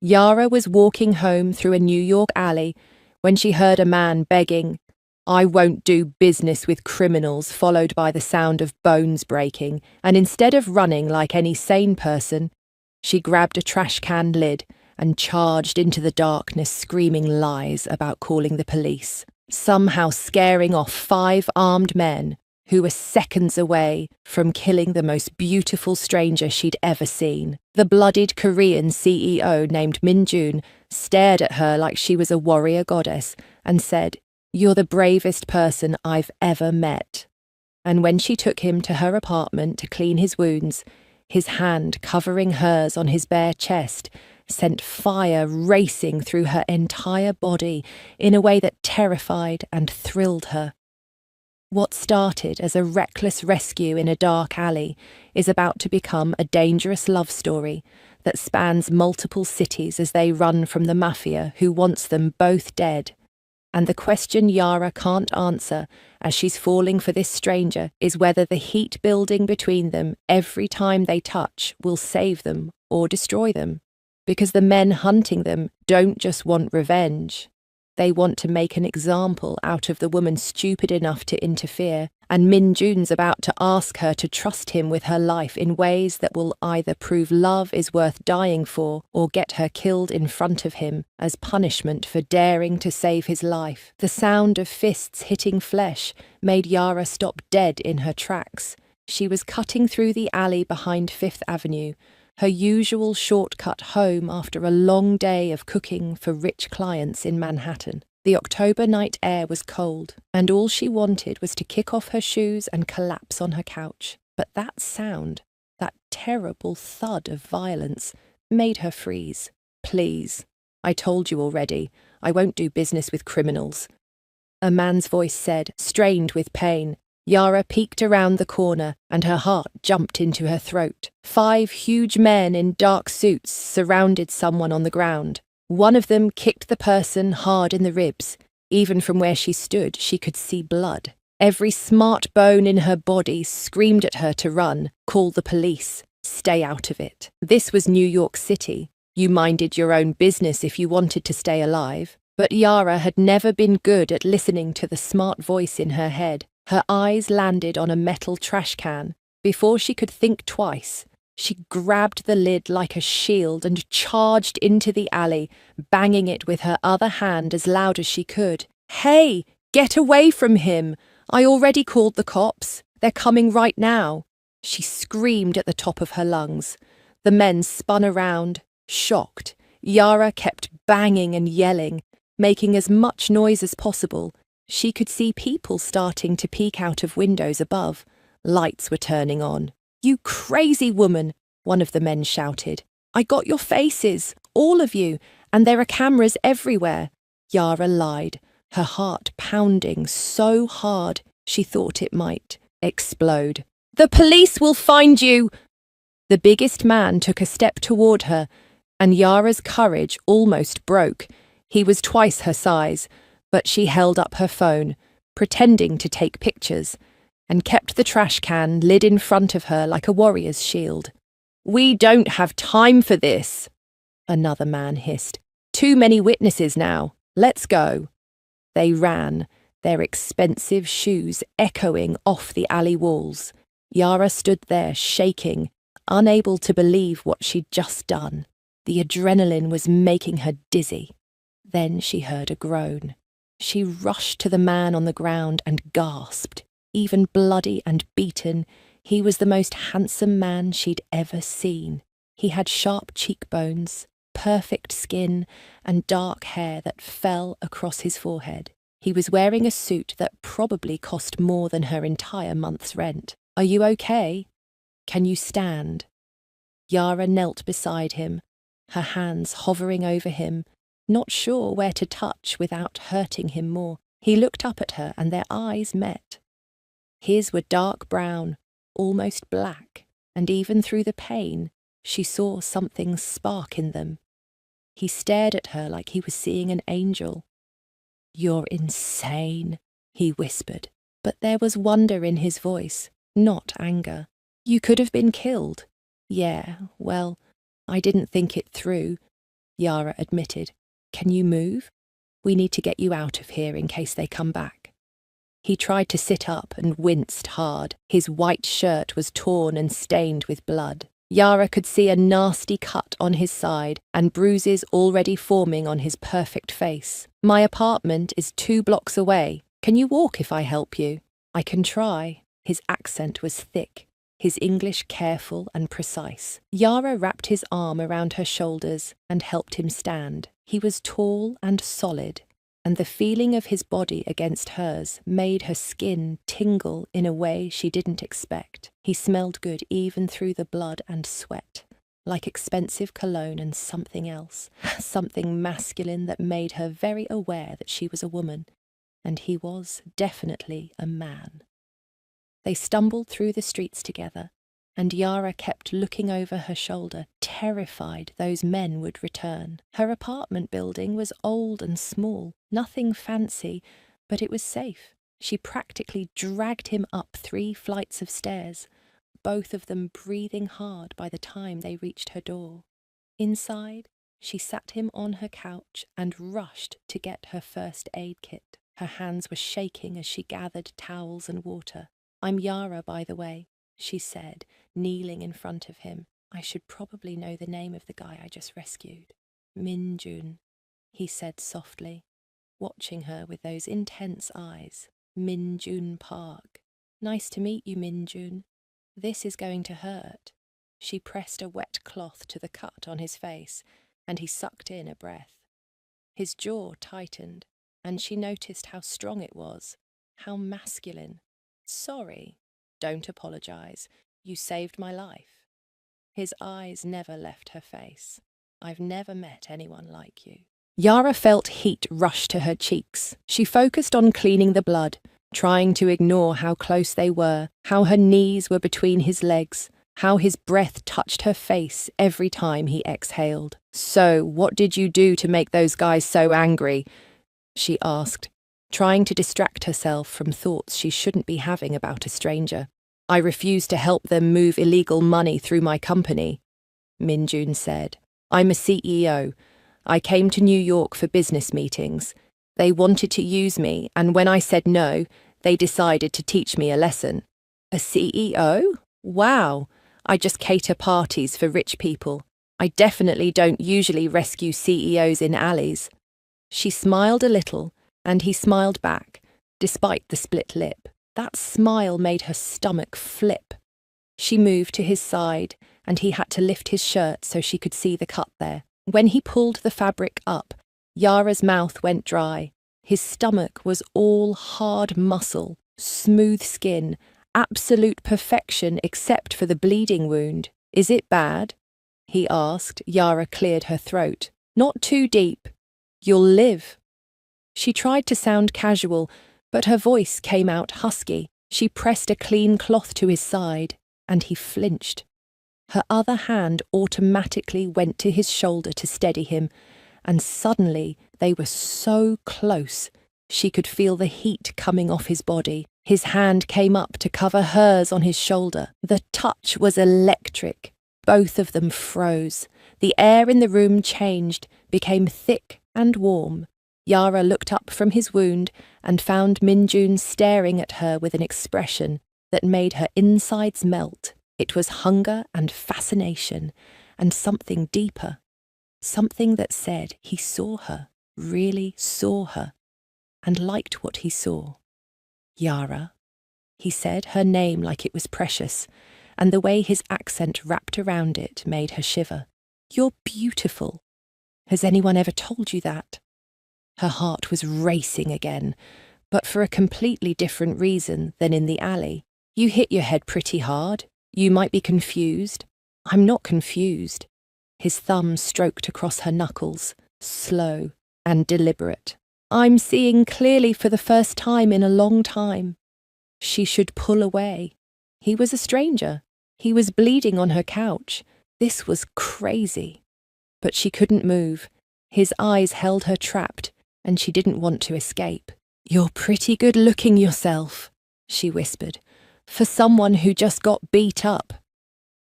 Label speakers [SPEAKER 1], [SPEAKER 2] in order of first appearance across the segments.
[SPEAKER 1] Yara was walking home through a New York alley when she heard a man begging, "I won't do business with criminals," followed by the sound of bones breaking, and instead of running like any sane person, she grabbed a trash can lid and charged into the darkness screaming lies about calling the police, somehow scaring off 5 armed men who were seconds away from killing the most beautiful stranger she'd ever seen. The bloodied Korean CEO named Min-jun stared at her like she was a warrior goddess and said, "You're the bravest person I've ever met." And when she took him to her apartment to clean his wounds, his hand covering hers on his bare chest sent fire racing through her entire body in a way that terrified and thrilled her. What started as a reckless rescue in a dark alley is about to become a dangerous love story that spans multiple cities as they run from the Mafia who wants them both dead. And the question Yara can't answer as she's falling for this stranger is whether the heat building between them every time they touch will save them or destroy them. Because the men hunting them don't just want revenge. They want to make an example out of the woman stupid enough to interfere, and Min-jun's about to ask her to trust him with her life in ways that will either prove love is worth dying for or get her killed in front of him as punishment for daring to save his life. The sound of fists hitting flesh made Yara stop dead in her tracks. She was cutting through the alley behind 5th Avenue, her usual shortcut home after a long day of cooking for rich clients in Manhattan. The October night air was cold, and all she wanted was to kick off her shoes and collapse on her couch. But that sound, that terrible thud of violence, made her freeze. "Please, I told you already, I won't do business with criminals," a man's voice said, strained with pain. Yara peeked around the corner and her heart jumped into her throat. 5 huge men in dark suits surrounded someone on the ground. One of them kicked the person hard in the ribs. Even from where she stood, she could see blood. Every smart bone in her body screamed at her to run, call the police, stay out of it. This was New York City. You minded your own business if you wanted to stay alive. But Yara had never been good at listening to the smart voice in her head. Her eyes landed on a metal trash can. Before she could think twice, she grabbed the lid like a shield and charged into the alley, banging it with her other hand as loud as she could. "Hey, get away from him! I already called the cops. They're coming right now," she screamed at the top of her lungs. The men spun around, shocked. Yara kept banging and yelling, making as much noise as possible. She could see people starting to peek out of windows above. Lights were turning on. "You crazy woman," one of the men shouted. "I got your faces, all of you, and there are cameras everywhere." Yara lied, her heart pounding so hard she thought it might explode. "The police will find you!" The biggest man took a step toward her, and Yara's courage almost broke. He was twice her size, but she held up her phone, pretending to take pictures, and kept the trash can lid in front of her like a warrior's shield. "We don't have time for this," another man hissed. "Too many witnesses now. Let's go." They ran, their expensive shoes echoing off the alley walls. Yara stood there shaking, unable to believe what she'd just done. The adrenaline was making her dizzy. Then she heard a groan. She rushed to the man on the ground and gasped. Even bloody and beaten, he was the most handsome man she'd ever seen. He had sharp cheekbones, perfect skin, and dark hair that fell across his forehead. He was wearing a suit that probably cost more than her entire month's rent. "Are you okay? Can you stand?" Yara knelt beside him, her hands hovering over him, not sure where to touch without hurting him more. He looked up at her and their eyes met. His were dark brown, almost black, and even through the pain, she saw something spark in them. He stared at her like he was seeing an angel. "You're insane," he whispered, but there was wonder in his voice, not anger. "You could have been killed." "Yeah, well, I didn't think it through." Yara admitted. Can you move? We need to get you out of here in case they come back. He tried to sit up and winced hard. His white shirt was torn and stained with blood. Yara could see a nasty cut on his side and bruises already forming on his perfect face. My apartment is 2 blocks away. Can you walk if I help you? I can try. His accent was thick, his English careful and precise. Yara wrapped his arm around her shoulders and helped him stand. He was tall and solid, and the feeling of his body against hers made her skin tingle in a way she didn't expect. He smelled good even through the blood and sweat, like expensive cologne and something else, something masculine that made her very aware that she was a woman, and he was definitely a man. They stumbled through the streets together, and Yara kept looking over her shoulder, terrified those men would return. Her apartment building was old and small, nothing fancy, but it was safe. She practically dragged him up 3 flights of stairs, both of them breathing hard by the time they reached her door. Inside, she sat him on her couch and rushed to get her first aid kit. Her hands were shaking as she gathered towels and water. I'm Yara, by the way, she said, kneeling in front of him. I should probably know the name of the guy I just rescued. Min-jun, he said softly, watching her with those intense eyes. Min-jun Park. Nice to meet you, Min-jun. This is going to hurt. She pressed a wet cloth to the cut on his face, and he sucked in a breath. His jaw tightened, and she noticed how strong it was, how masculine. Sorry. Don't apologize. You saved my life. His eyes never left her face. I've never met anyone like you. Yara felt heat rush to her cheeks. She focused on cleaning the blood, trying to ignore how close they were, how her knees were between his legs, how his breath touched her face every time he exhaled. So, what did you do to make those guys so angry? She asked, trying to distract herself from thoughts she shouldn't be having about a stranger. I refused to help them move illegal money through my company, Min-jun said. I'm a CEO. I came to New York for business meetings. They wanted to use me, and when I said no, they decided to teach me a lesson. A CEO? Wow. I just cater parties for rich people. I definitely don't usually rescue CEOs in alleys. She smiled a little, and he smiled back, despite the split lip. That smile made her stomach flip. She moved to his side, and he had to lift his shirt so she could see the cut there. When he pulled the fabric up, Yara's mouth went dry. His stomach was all hard muscle, smooth skin, absolute perfection except for the bleeding wound. Is it bad? He asked. Yara cleared her throat. Not too deep. You'll live. She tried to sound casual, but her voice came out husky. She pressed a clean cloth to his side, and he flinched. Her other hand automatically went to his shoulder to steady him, and suddenly they were so close she could feel the heat coming off his body. His hand came up to cover hers on his shoulder. The touch was electric. Both of them froze. The air in the room changed, became thick and warm. Yara looked up from his wound and found Min-jun staring at her with an expression that made her insides melt. It was hunger and fascination, and something deeper. Something that said he saw her, really saw her, and liked what he saw. Yara, he said her name like it was precious, and the way his accent wrapped around it made her shiver. You're beautiful. Has anyone ever told you that? Her heart was racing again, but for a completely different reason than in the alley. You hit your head pretty hard. You might be confused. I'm not confused. His thumb stroked across her knuckles, slow and deliberate. I'm seeing clearly for the first time in a long time. She should pull away. He was a stranger. He was bleeding on her couch. This was crazy. But she couldn't move. His eyes held her trapped, and she didn't want to escape. You're pretty good looking yourself, she whispered, for someone who just got beat up.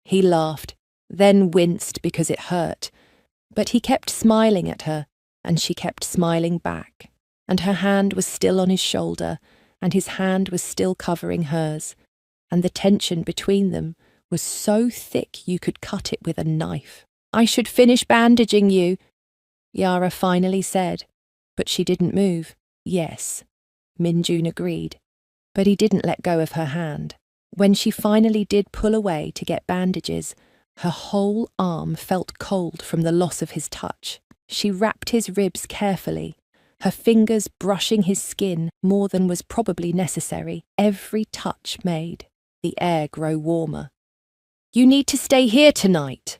[SPEAKER 1] He laughed, then winced because it hurt. But he kept smiling at her, and she kept smiling back, and her hand was still on his shoulder, and his hand was still covering hers, and the tension between them was so thick you could cut it with a knife. "I should finish bandaging you," Yara finally said, but she didn't move. "Yes," Minjun agreed, but he didn't let go of her hand. When she finally did pull away to get bandages, her whole arm felt cold from the loss of his touch. She wrapped his ribs carefully, her fingers brushing his skin more than was probably necessary. Every touch made the air grow warmer. "You need to stay here tonight,"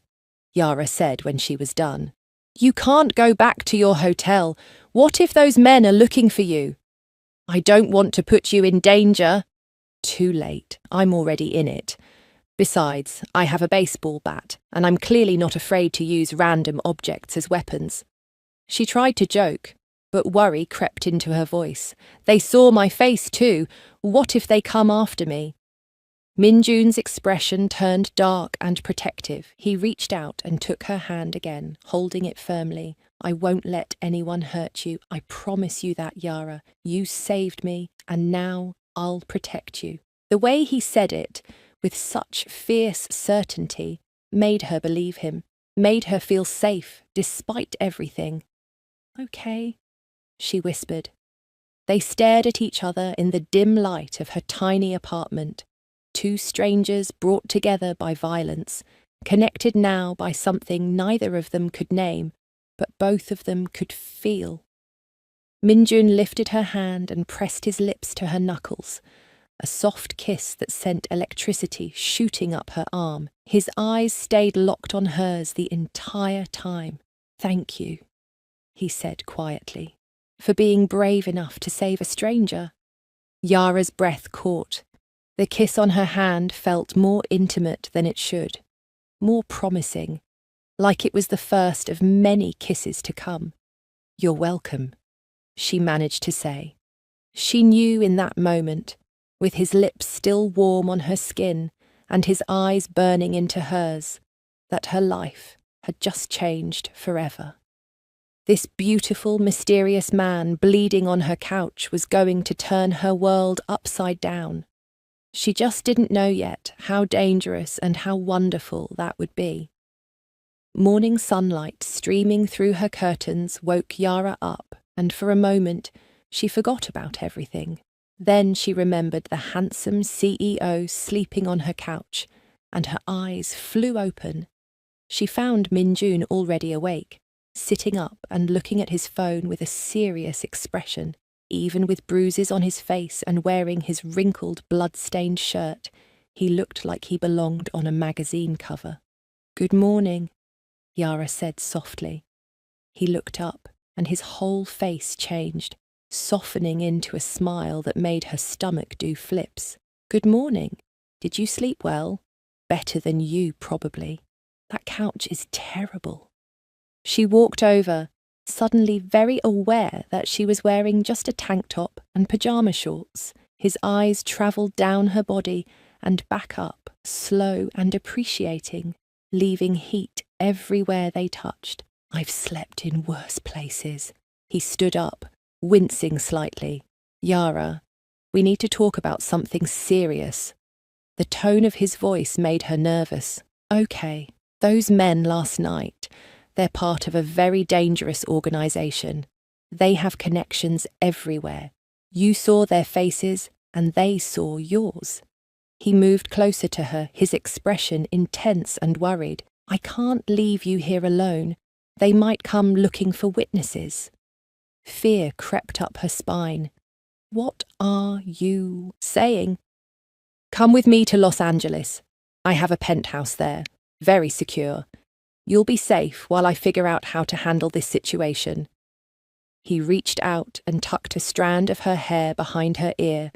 [SPEAKER 1] Yara said when she was done. "You can't go back to your hotel. What if those men are looking for you?" "I don't want to put you in danger." "Too late. I'm already in it. Besides, I have a baseball bat, and I'm clearly not afraid to use random objects as weapons." She tried to joke, but worry crept into her voice. "They saw my face too. What if they come after me?" Minjun's expression turned dark and protective. He reached out and took her hand again, holding it firmly. "I won't let anyone hurt you. I promise you that, Yara. You saved me, and now I'll protect you." The way he said it, with such fierce certainty, made her believe him, made her feel safe despite everything. "Okay," she whispered. They stared at each other in the dim light of her tiny apartment. Two strangers brought together by violence, connected now by something neither of them could name, but both of them could feel. Minjun lifted her hand and pressed his lips to her knuckles, a soft kiss that sent electricity shooting up her arm. His eyes stayed locked on hers the entire time. "Thank you," he said quietly, "for being brave enough to save a stranger." Yara's breath caught. The kiss on her hand felt more intimate than it should, more promising, like it was the first of many kisses to come. "You're welcome," she managed to say. She knew in that moment, with his lips still warm on her skin and his eyes burning into hers, that her life had just changed forever. This beautiful, mysterious man bleeding on her couch was going to turn her world upside down. She just didn't know yet how dangerous and how wonderful that would be. Morning sunlight streaming through her curtains woke Yara up, and for a moment she forgot about everything. Then she remembered the handsome CEO sleeping on her couch, and her eyes flew open. She found Minjun already awake, sitting up and looking at his phone with a serious expression. Even with bruises on his face and wearing his wrinkled, blood-stained shirt, he looked like he belonged on a magazine cover. "Good morning," Yara said softly. He looked up, and his whole face changed, softening into a smile that made her stomach do flips. "Good morning. Did you sleep well? Better than you, probably. That couch is terrible." She walked over, suddenly very aware that she was wearing just a tank top and pyjama shorts. His eyes travelled down her body and back up, slow and appreciating, leaving heat everywhere they touched. "I've slept in worse places." He stood up, wincing slightly. "Yara, we need to talk about something serious." The tone of his voice made her nervous. "Okay, those men last night, they're part of a very dangerous organisation. They have connections everywhere. You saw their faces, and they saw yours." He moved closer to her, his expression intense and worried. "I can't leave you here alone. They might come looking for witnesses." Fear crept up her spine. "What are you saying?" "Come with me to Los Angeles. I have a penthouse there, very secure. You'll be safe while I figure out how to handle this situation." He reached out and tucked a strand of her hair behind her ear,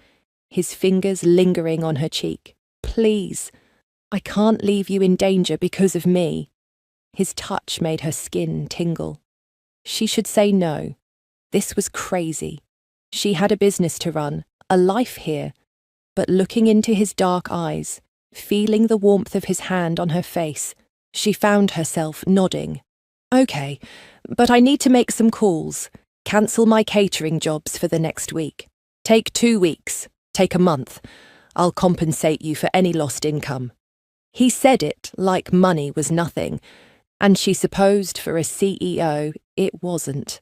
[SPEAKER 1] his fingers lingering on her cheek. "Please, I can't leave you in danger because of me." His touch made her skin tingle. She should say no. This was crazy. She had a business to run, a life here. But looking into his dark eyes, feeling the warmth of his hand on her face, she found herself nodding. Okay, but I need to make some calls. Cancel my catering jobs for the next week. Take 2 weeks. Take a month. I'll compensate you for any lost income. He said it like money was nothing, and she supposed for a CEO it wasn't.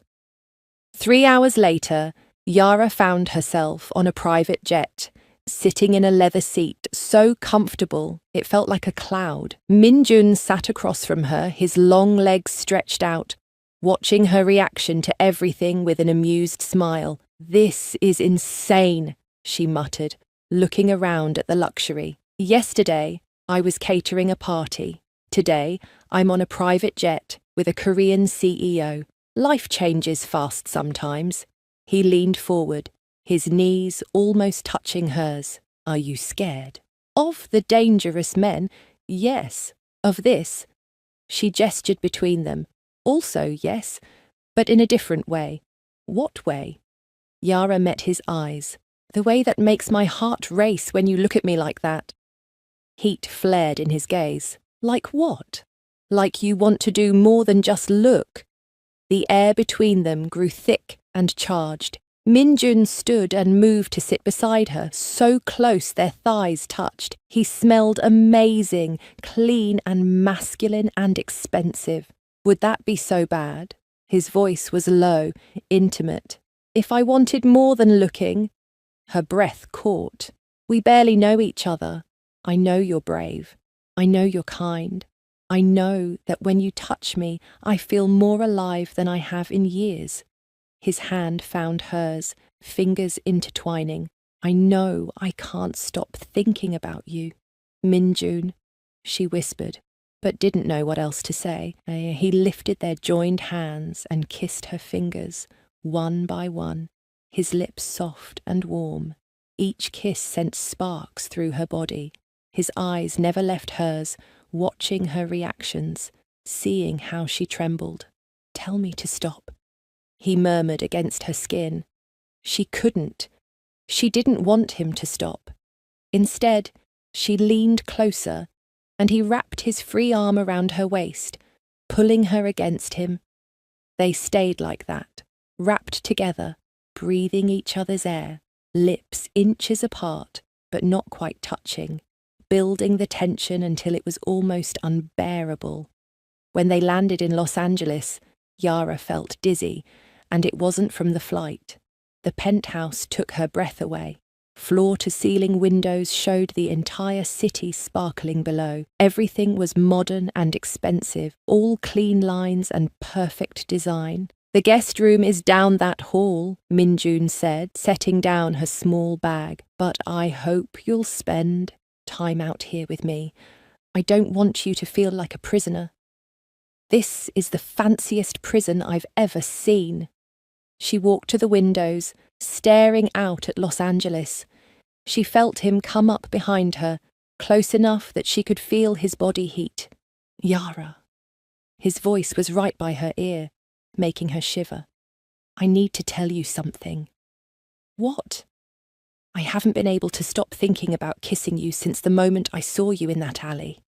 [SPEAKER 1] 3 hours later, Yara found herself on a private jet, sitting in a leather seat so comfortable it felt like a cloud. Min-jun sat across from her, his long legs stretched out, watching her reaction to everything with an amused smile. "This is insane," she muttered, looking around at the luxury. "Yesterday, I was catering a party. Today, I'm on a private jet with a Korean CEO. Life changes fast sometimes." He leaned forward, his knees almost touching hers. "Are you scared?" "Of the dangerous men, yes. Of this." She gestured between them. "Also, yes, but in a different way." "What way?" Yara met his eyes. "The way that makes my heart race when you look at me like that." Heat flared in his gaze. "Like what?" "Like you want to do more than just look." The air between them grew thick and charged. Min-jun stood and moved to sit beside her, so close their thighs touched. He smelled amazing, clean and masculine and expensive. "Would that be so bad?" His voice was low, intimate. "If I wanted more than looking?" Her breath caught. "We barely know each other. I know you're brave. I know you're kind. I know that when you touch me, I feel more alive than I have in years." His hand found hers, fingers intertwining. "I know I can't stop thinking about you." "Min-jun," she whispered, but didn't know what else to say. He lifted their joined hands and kissed her fingers, one by one, his lips soft and warm. Each kiss sent sparks through her body. His eyes never left hers, watching her reactions, seeing how she trembled. "Tell me to stop," he murmured against her skin. She couldn't. She didn't want him to stop. Instead, she leaned closer, and he wrapped his free arm around her waist, pulling her against him. They stayed like that, wrapped together, breathing each other's air, lips inches apart, but not quite touching, building the tension until it was almost unbearable. When they landed in Los Angeles, Yara felt dizzy, and it wasn't from the flight. The penthouse took her breath away. Floor-to-ceiling windows showed the entire city sparkling below. Everything was modern and expensive, all clean lines and perfect design. "The guest room is down that hall," Min-jun said, setting down her small bag. "But I hope you'll spend time out here with me. I don't want you to feel like a prisoner. This is the fanciest prison I've ever seen." She walked to the windows, staring out at Los Angeles. She felt him come up behind her, close enough that she could feel his body heat. "Yara." His voice was right by her ear, making her shiver. "I need to tell you something." "What?" "I haven't been able to stop thinking about kissing you since the moment I saw you in that alley."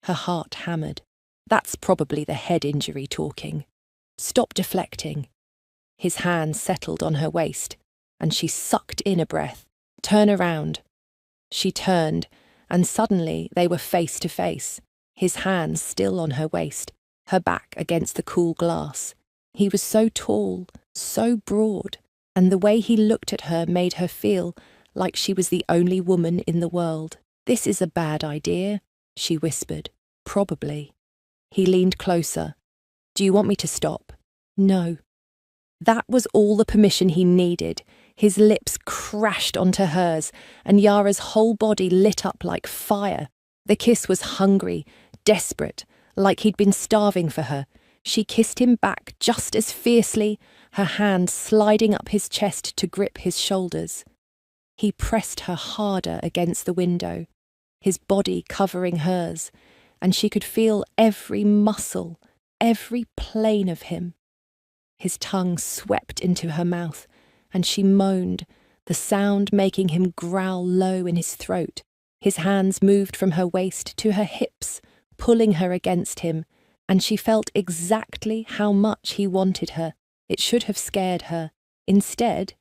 [SPEAKER 1] Her heart hammered. "That's probably the head injury talking. Stop deflecting." His hand settled on her waist, and she sucked in a breath. "Turn around." She turned, and suddenly they were face to face, his hands still on her waist, her back against the cool glass. He was so tall, so broad, and the way he looked at her made her feel like she was the only woman in the world. "This is a bad idea," she whispered. "Probably." He leaned closer. "Do you want me to stop?" "No." That was all the permission he needed. His lips crashed onto hers, and Yara's whole body lit up like fire. The kiss was hungry, desperate, like he'd been starving for her. She kissed him back just as fiercely, her hand sliding up his chest to grip his shoulders. He pressed her harder against the window, his body covering hers, and she could feel every muscle, every plane of him. His tongue swept into her mouth, and she moaned, the sound making him growl low in his throat. His hands moved from her waist to her hips, pulling her against him, and she felt exactly how much he wanted her. It should have scared her. Instead,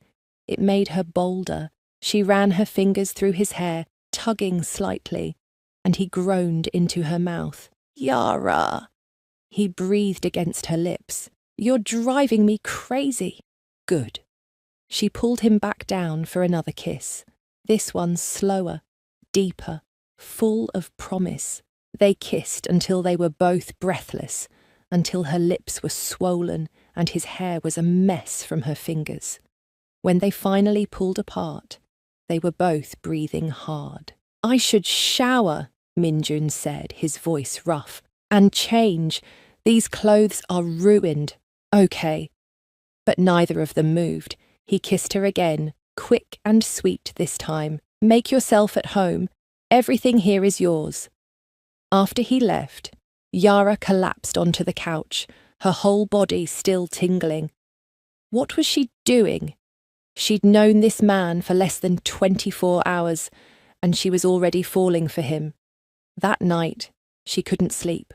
[SPEAKER 1] it made her bolder. She ran her fingers through his hair, tugging slightly, and he groaned into her mouth. Yara! He breathed against her lips. You're driving me crazy. Good. She pulled him back down for another kiss. This one slower, deeper, full of promise. They kissed until they were both breathless, until her lips were swollen and his hair was a mess from her fingers. When they finally pulled apart, they were both breathing hard. I should shower, Minjun said, his voice rough, and change. These clothes are ruined. Okay. But neither of them moved. He kissed her again, quick and sweet this time. Make yourself at home. Everything here is yours. After he left, Yara collapsed onto the couch, her whole body still tingling. What was she doing? She'd known this man for less than 24 hours, and she was already falling for him. That night, she couldn't sleep.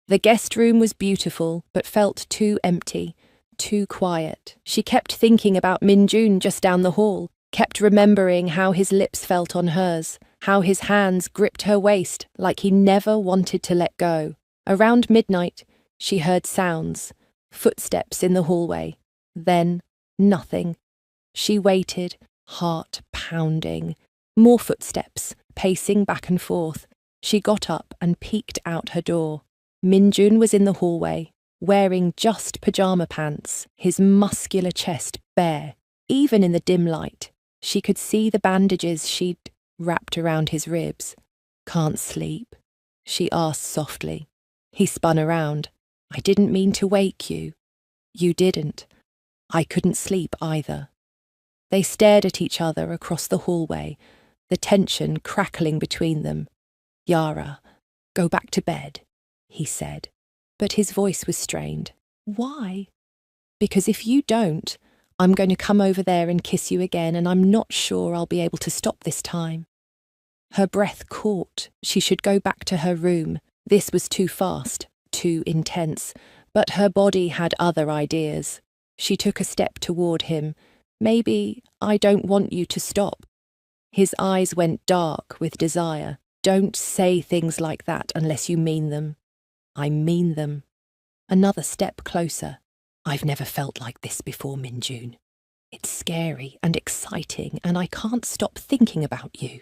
[SPEAKER 1] The guest room was beautiful, but felt too empty, too quiet. She kept thinking about Minjun just down the hall, kept remembering how his lips felt on hers, how his hands gripped her waist like he never wanted to let go. Around midnight, she heard sounds, footsteps in the hallway. Then, nothing. She waited, heart pounding. More footsteps, pacing back and forth. She got up and peeked out her door. Minjun was in the hallway, wearing just pyjama pants, his muscular chest bare. Even in the dim light, she could see the bandages she'd wrapped around his ribs. Can't sleep? She asked softly. He spun around. I didn't mean to wake you. You didn't. I couldn't sleep either. They stared at each other across the hallway, the tension crackling between them. Yara, go back to bed, he said, but his voice was strained. Why? Because if you don't, I'm going to come over there and kiss you again, and I'm not sure I'll be able to stop this time. Her breath caught. She should go back to her room. This was too fast, too intense, but her body had other ideas. She took a step toward him. Maybe I don't want you to stop. His eyes went dark with desire. Don't say things like that unless you mean them. I mean them. Another step closer. I've never felt like this before, Minjun. It's scary and exciting, and I can't stop thinking about you.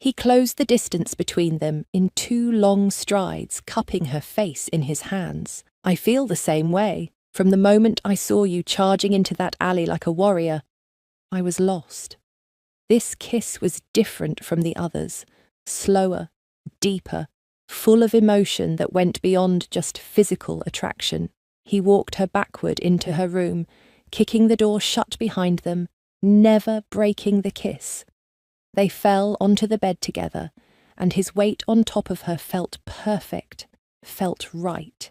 [SPEAKER 1] He closed the distance between them in 2 long strides, cupping her face in his hands. I feel the same way. From the moment I saw you charging into that alley like a warrior, I was lost. This kiss was different from the others, slower, deeper, full of emotion that went beyond just physical attraction. He walked her backward into her room, kicking the door shut behind them, never breaking the kiss. They fell onto the bed together, and his weight on top of her felt perfect, felt right.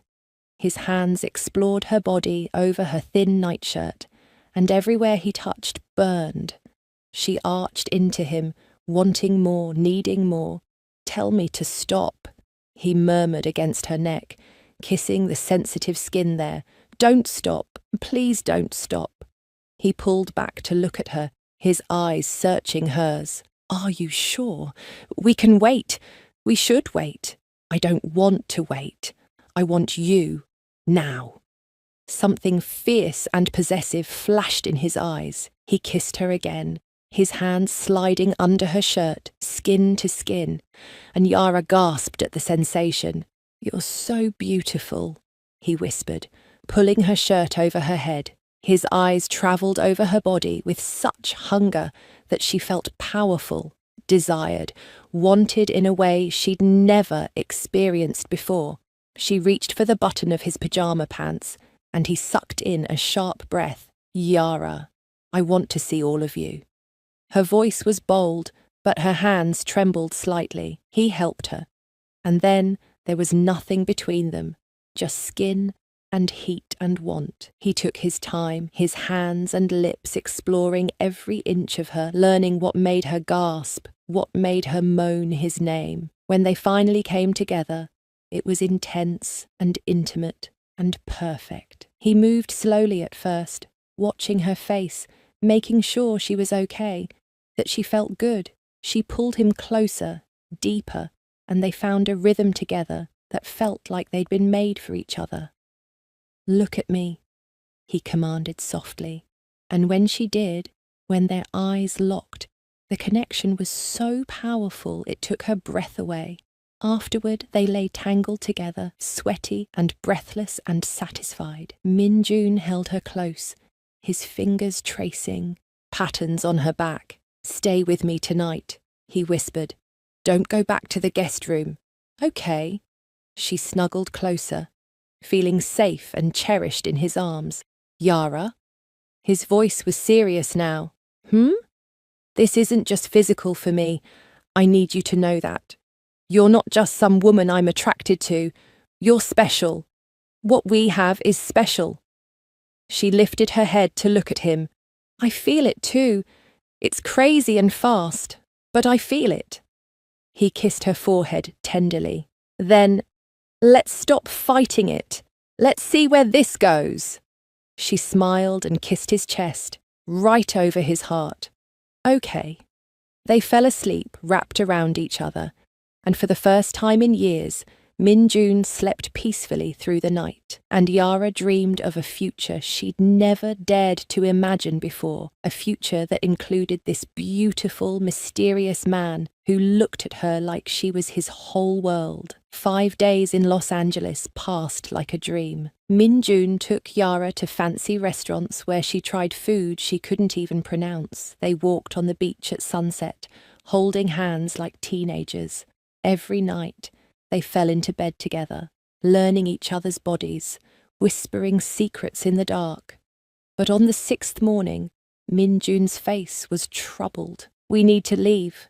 [SPEAKER 1] His hands explored her body over her thin nightshirt, and everywhere he touched burned. She arched into him, wanting more, needing more. Tell me to stop, he murmured against her neck, kissing the sensitive skin there. Don't stop, please don't stop. He pulled back to look at her, his eyes searching hers. Are you sure? We can wait. We should wait. I don't want to wait. I want you. Now. Something fierce and possessive flashed in his eyes. He kissed her again, his hands sliding under her shirt, skin to skin, and Yara gasped at the sensation. You're so beautiful, he whispered, pulling her shirt over her head. His eyes travelled over her body with such hunger that she felt powerful, desired, wanted in a way she'd never experienced before. She reached for the button of his pyjama pants, and he sucked in a sharp breath. Yara, I want to see all of you. Her voice was bold, but her hands trembled slightly. He helped her. And then there was nothing between them, just skin and heat and want. He took his time, his hands and lips exploring every inch of her, learning what made her gasp, what made her moan his name. When they finally came together, It was intense and intimate and perfect. He moved slowly at first, watching her face, making sure she was okay, that she felt good. She pulled him closer, deeper, and they found a rhythm together that felt like they'd been made for each other. "Look at me," he commanded softly, and when she did, when their eyes locked, the connection was so powerful it took her breath away. Afterward, they lay tangled together, sweaty and breathless and satisfied. Min-jun held her close, his fingers tracing patterns on her back. "Stay with me tonight," he whispered. "Don't go back to the guest room." "Okay." She snuggled closer, feeling safe and cherished in his arms. "Yara?" His voice was serious now. "This isn't just physical for me. I need you to know that. You're not just some woman I'm attracted to. You're special. What we have is special." She lifted her head to look at him. "I feel it too. It's crazy and fast, but I feel it." He kissed her forehead tenderly. "Then, let's stop fighting it. Let's see where this goes." She smiled and kissed his chest, right over his heart. "Okay." They fell asleep, wrapped around each other, and for the first time in years, Min-jun slept peacefully through the night, and Yara dreamed of a future she'd never dared to imagine before, a future that included this beautiful, mysterious man who looked at her like she was his whole world. 5 days in Los Angeles passed like a dream. Min-jun took Yara to fancy restaurants where she tried food she couldn't even pronounce. They walked on the beach at sunset, holding hands like teenagers. Every night, they fell into bed together, learning each other's bodies, whispering secrets in the dark. But on the 6th morning, Min-jun's face was troubled. "We need to leave,"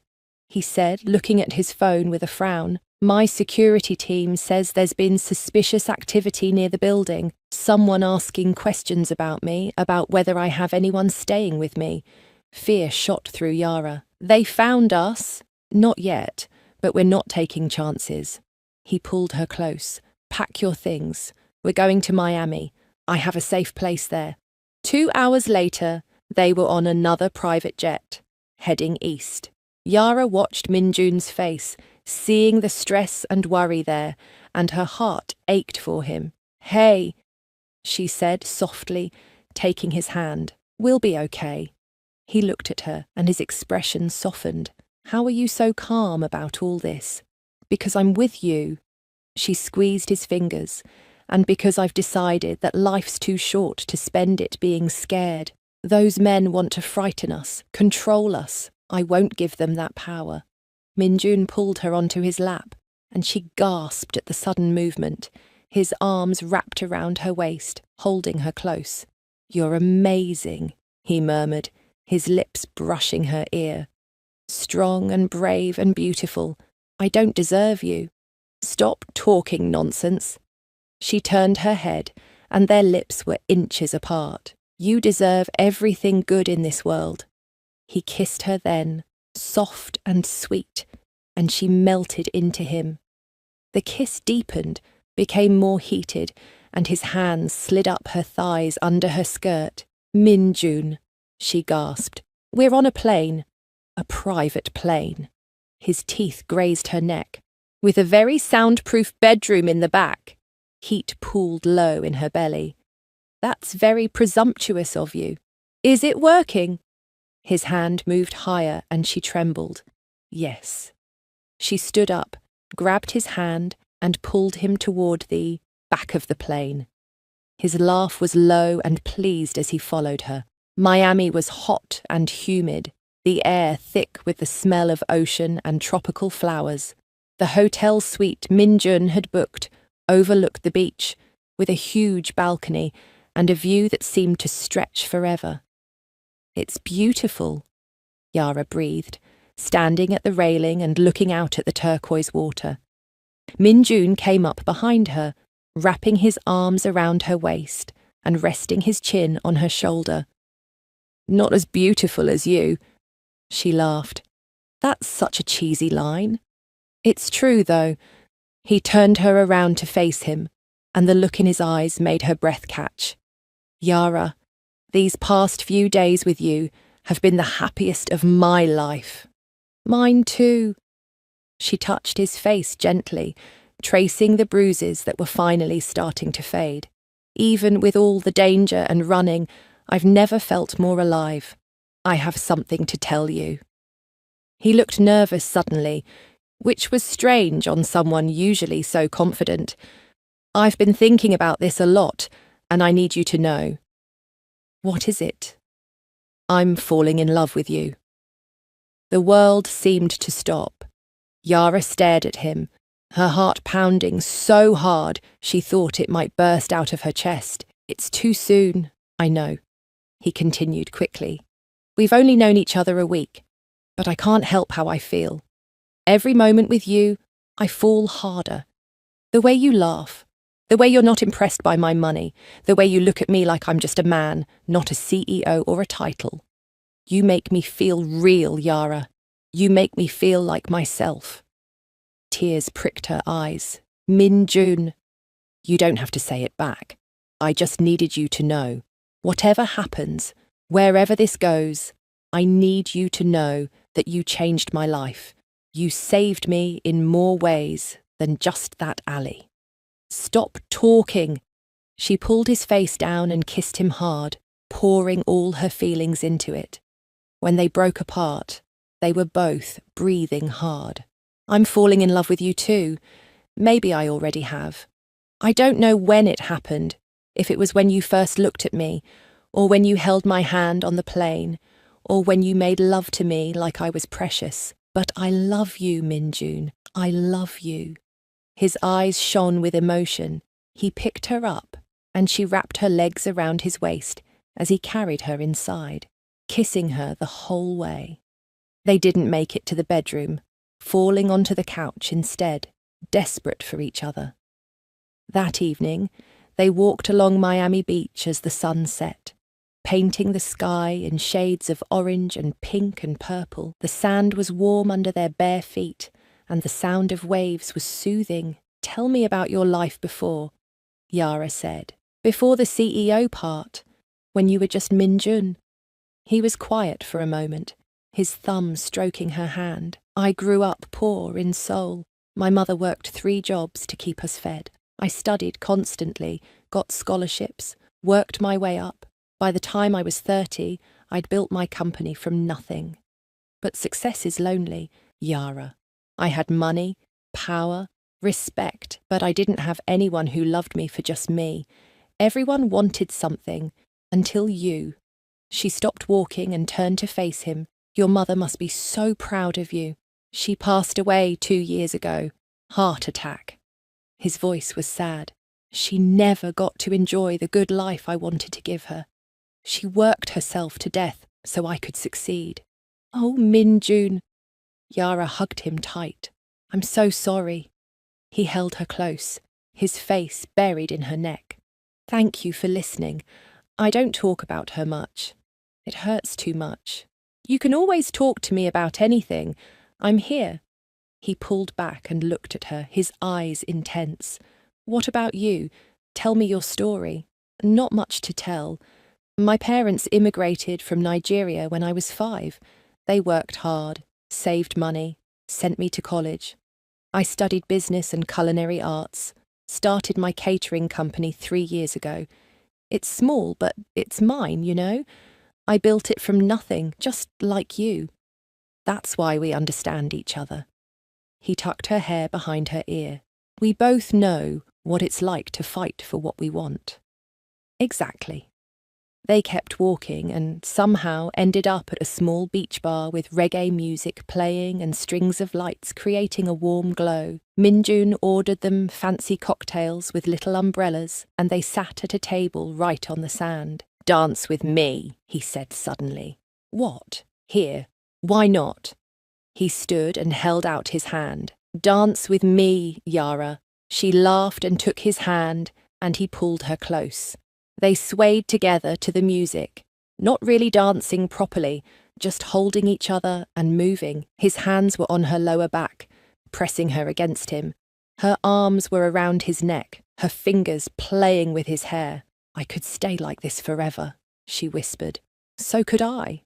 [SPEAKER 1] he said, looking at his phone with a frown. "My security team says there's been suspicious activity near the building. Someone asking questions about me, about whether I have anyone staying with me." Fear shot through Yara. "They found us." "Not yet, but we're not taking chances." He pulled her close. "Pack your things. We're going to Miami. I have a safe place there." 2 hours later, they were on another private jet, heading east. Yara watched Min-jun's face, seeing the stress and worry there, and her heart ached for him. "Hey," she said softly, taking his hand. "We'll be okay." He looked at her, and his expression softened. "How are you so calm about all this?" "Because I'm with you." She squeezed his fingers. "And because I've decided that life's too short to spend it being scared. Those men want to frighten us, control us. I won't give them that power." Min-jun pulled her onto his lap, and she gasped at the sudden movement, his arms wrapped around her waist, holding her close. "You're amazing," he murmured, his lips brushing her ear. "Strong and brave and beautiful. I don't deserve you." "Stop talking nonsense." She turned her head, and their lips were inches apart. "You deserve everything good in this world." He kissed her then, soft and sweet, and she melted into him. The kiss deepened, became more heated, and his hands slid up her thighs under her skirt. "Min-jun," she gasped. "We're on a plane." "A private plane." His teeth grazed her neck. "With a very soundproof bedroom in the back." Heat pooled low in her belly. "That's very presumptuous of you." "Is it working?" His hand moved higher and she trembled. "Yes." She stood up, grabbed his hand and pulled him toward the back of the plane. His laugh was low and pleased as he followed her. Miami was hot and humid, the air thick with the smell of ocean and tropical flowers. The hotel suite Min-jun had booked overlooked the beach, with a huge balcony and a view that seemed to stretch forever. "It's beautiful," Yara breathed, standing at the railing and looking out at the turquoise water. Min-jun came up behind her, wrapping his arms around her waist and resting his chin on her shoulder. "Not as beautiful as you," she laughed. "That's such a cheesy line." "It's true, though. He turned her around to face him, and the look in his eyes made her breath catch. Yara, these past few days with you have been the happiest of my life. Mine too. She touched his face gently, tracing the bruises that were finally starting to fade. Even with all the danger and running, I've never felt more alive. I have something to tell you. He looked nervous suddenly, which was strange on someone usually so confident. I've been thinking about this a lot, and I need you to know. What is it? I'm falling in love with you. The world seemed to stop. Yara stared at him, her heart pounding so hard she thought it might burst out of her chest. It's too soon, I know, he continued quickly. We've only known each other a week, but I can't help how I feel. Every moment with you, I fall harder. The way you laugh, the way you're not impressed by my money, the way you look at me like I'm just a man, not a CEO or a title. You make me feel real, Yara. You make me feel like myself. Tears pricked her eyes. Min-jun. You don't have to say it back. I just needed you to know. Whatever happens, wherever this goes, I need you to know that you changed my life. You saved me in more ways than just that alley. Stop talking. She pulled his face down and kissed him hard, pouring all her feelings into it. When they broke apart, they were both breathing hard. I'm falling in love with you too. Maybe I already have. I don't know when it happened, if it was when you first looked at me, or when you held my hand on the plane, or when you made love to me like I was precious. But I love you, Min-jun. I love you. His eyes shone with emotion. He picked her up, and she wrapped her legs around his waist as he carried her inside, kissing her the whole way. They didn't make it to the bedroom, falling onto the couch instead, desperate for each other. That evening, they walked along Miami Beach as the sun set, painting the sky in shades of orange and pink and purple. The sand was warm under their bare feet, and the sound of waves was soothing. Tell me about your life before, Yara said. Before the CEO part, when you were just Min-jun. He was quiet for a moment, his thumb stroking her hand. I grew up poor in Seoul. My mother worked 3 jobs to keep us fed. I studied constantly, got scholarships, worked my way up. By the time I was 30, I'd built my company from nothing. But success is lonely, Yara. I had money, power, respect, but I didn't have anyone who loved me for just me. Everyone wanted something, until you. She stopped walking and turned to face him. Your mother must be so proud of you. She passed away 2 years ago. Heart attack. His voice was sad. She never got to enjoy the good life I wanted to give her. She worked herself to death so I could succeed. Oh, Min-jun. Yara hugged him tight. I'm so sorry. He held her close, his face buried in her neck. Thank you for listening. I don't talk about her much. It hurts too much. You can always talk to me about anything. I'm here. He pulled back and looked at her, his eyes intense. What about you? Tell me your story. Not much to tell. My parents immigrated from Nigeria when I was 5. They worked hard, saved money, sent me to college. I studied business and culinary arts, started my catering company 3 years ago. It's small, but it's mine, you know? I built it from nothing, just like you. That's why we understand each other. He tucked her hair behind her ear. We both know what it's like to fight for what we want. Exactly. They kept walking and somehow ended up at a small beach bar with reggae music playing and strings of lights creating a warm glow. Min-jun ordered them fancy cocktails with little umbrellas, and they sat at a table right on the sand. Dance with me, he said suddenly. What? Here. Why not? He stood and held out his hand. Dance with me, Yara. She laughed and took his hand, and he pulled her close. They swayed together to the music, not really dancing properly, just holding each other and moving. His hands were on her lower back, pressing her against him. Her arms were around his neck, her fingers playing with his hair. "I could stay like this forever," she whispered. "So could I."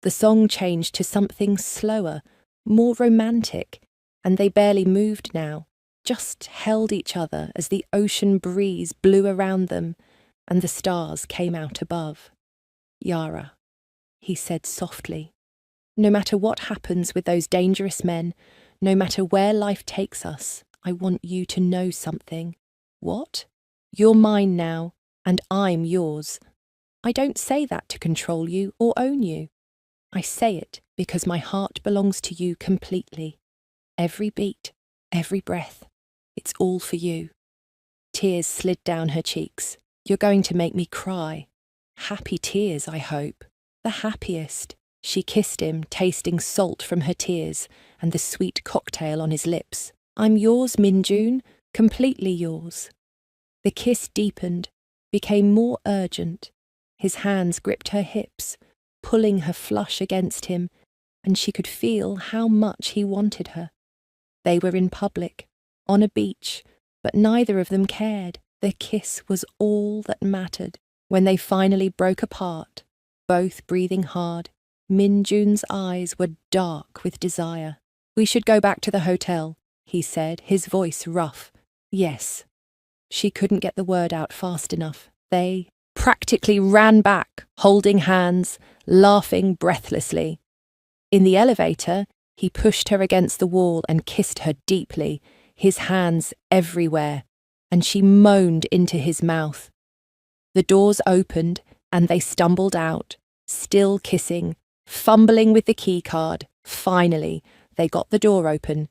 [SPEAKER 1] The song changed to something slower, more romantic, and they barely moved now, just held each other as the ocean breeze blew around them and the stars came out above. "Yara," he said softly, "no matter what happens with those dangerous men, no matter where life takes us, I want you to know something." "What?" "You're mine now, and I'm yours. I don't say that to control you or own you. I say it because my heart belongs to you completely. Every beat, every breath, it's all for you." Tears slid down her cheeks. "You're going to make me cry." "Happy tears, I hope." "The happiest." She kissed him, tasting salt from her tears and the sweet cocktail on his lips. "I'm yours, Minjun, completely yours." The kiss deepened, became more urgent. His hands gripped her hips, pulling her flush against him, and she could feel how much he wanted her. They were in public, on a beach, but neither of them cared. Their kiss was all that mattered. When they finally broke apart, both breathing hard, Minjun's eyes were dark with desire. "We should go back to the hotel," he said, his voice rough. "Yes." She couldn't get the word out fast enough. They practically ran back, holding hands, laughing breathlessly. In the elevator, he pushed her against the wall and kissed her deeply, his hands everywhere, and she moaned into his mouth. The doors opened and they stumbled out, still kissing, fumbling with the key card. Finally, they got the door open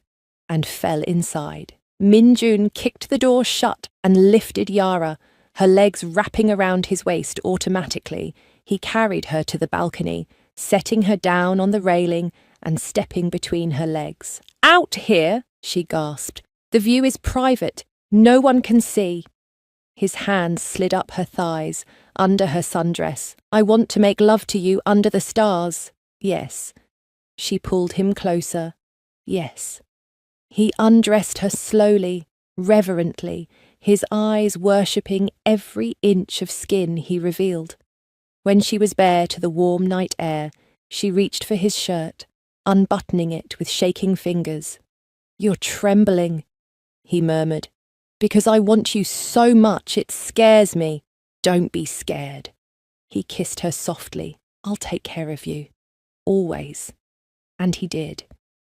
[SPEAKER 1] and fell inside. Minjun kicked the door shut and lifted Yara, her legs wrapping around his waist automatically. He carried her to the balcony, setting her down on the railing and stepping between her legs. "Out here," she gasped. "The view is private. No one can see." His hands slid up her thighs, under her sundress. "I want to make love to you under the stars." "Yes." She pulled him closer. "Yes." He undressed her slowly, reverently, his eyes worshipping every inch of skin he revealed. When she was bare to the warm night air, she reached for his shirt, unbuttoning it with shaking fingers. "You're trembling," he murmured. "Because I want you so much it scares me." "Don't be scared." He kissed her softly. "I'll take care of you. Always." And he did.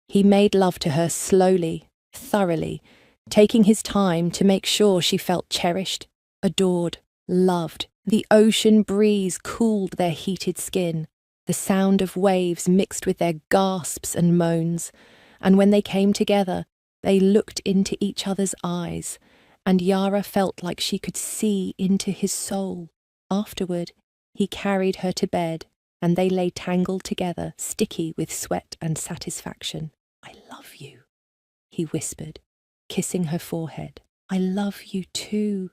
[SPEAKER 1] He made love to her slowly, thoroughly, taking his time to make sure she felt cherished, adored, loved. The ocean breeze cooled their heated skin. The sound of waves mixed with their gasps and moans, and when they came together, they looked into each other's eyes, and Yara felt like she could see into his soul. Afterward, he carried her to bed, and they lay tangled together, sticky with sweat and satisfaction. "I love you," he whispered, kissing her forehead. "I love you too."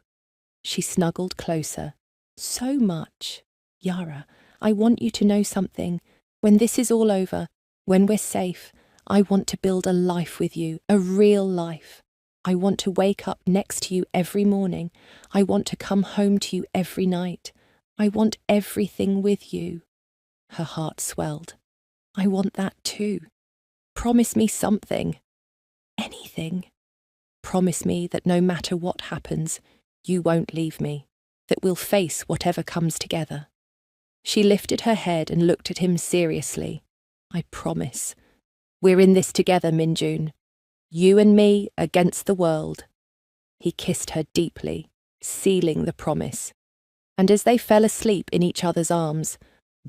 [SPEAKER 1] She snuggled closer. "So much. Yara, I want you to know something. When this is all over, when we're safe, I want to build a life with you, a real life. I want to wake up next to you every morning. I want to come home to you every night. I want everything with you." Her heart swelled. "I want that too. Promise me something. Anything. Promise me that no matter what happens, you won't leave me, that we'll face whatever comes together." She lifted her head and looked at him seriously. "I promise. We're in this together, Minjun. You and me against the world." He kissed her deeply, sealing the promise. And as they fell asleep in each other's arms,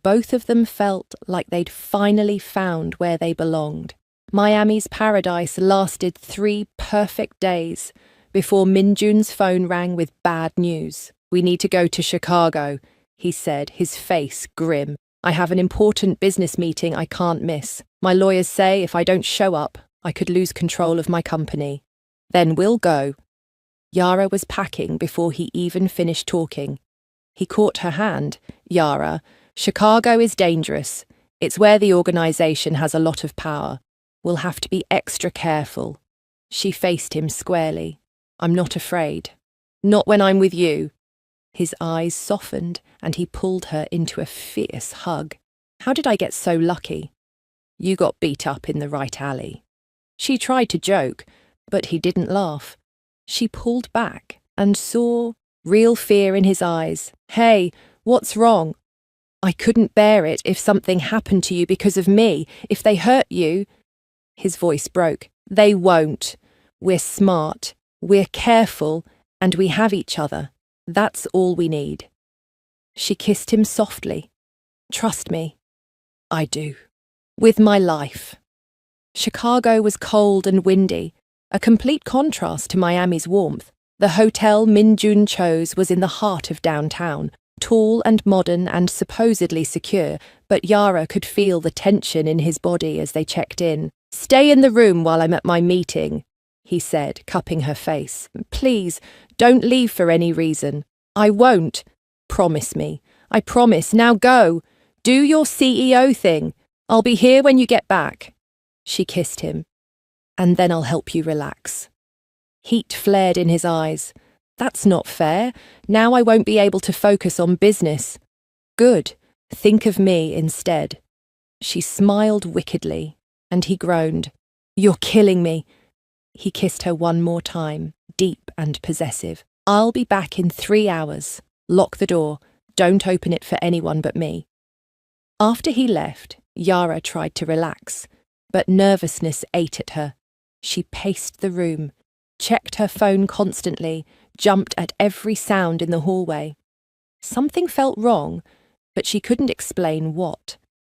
[SPEAKER 1] both of them felt like they'd finally found where they belonged. Miami's paradise lasted 3 perfect days before Minjun's phone rang with bad news. "We need to go to Chicago," he said, his face grim. "I have an important business meeting I can't miss. My lawyers say if I don't show up, I could lose control of my company." "Then we'll go." Yara was packing before he even finished talking. He caught her hand. "Yara, Chicago is dangerous. It's where the organization has a lot of power. We'll have to be extra careful." She faced him squarely. I'm not afraid. Not when I'm with you. His eyes softened and he pulled her into a fierce hug. How did I get so lucky? You got beat up in the right alley. She tried to joke, but he didn't laugh. She pulled back and saw real fear in his eyes. Hey, what's wrong? I couldn't bear it if something happened to you because of me, if they hurt you. His voice broke. They won't. We're smart, we're careful, and we have each other. That's all we need. She kissed him softly. Trust me. I do. With my life. Chicago was cold and windy, a complete contrast to Miami's warmth. The hotel Min-jun chose was in the heart of downtown, tall and modern and supposedly secure, but Yara could feel the tension in his body as they checked in. Stay in the room while I'm at my meeting, he said, cupping her face. Please, don't leave for any reason. I won't. Promise me. I promise. Now go. Do your CEO thing. I'll be here when you get back. She kissed him. And then I'll help you relax. Heat flared in his eyes. That's not fair. Now I won't be able to focus on business. Good. Think of me instead. She smiled wickedly, and he groaned. You're killing me. He kissed her one more time, deep and possessive. I'll be back in 3 hours. Lock the door. Don't open it for anyone but me. After he left, Yara tried to relax, but nervousness ate at her. She paced the room, checked her phone constantly, jumped at every sound in the hallway. Something felt wrong, but she couldn't explain what.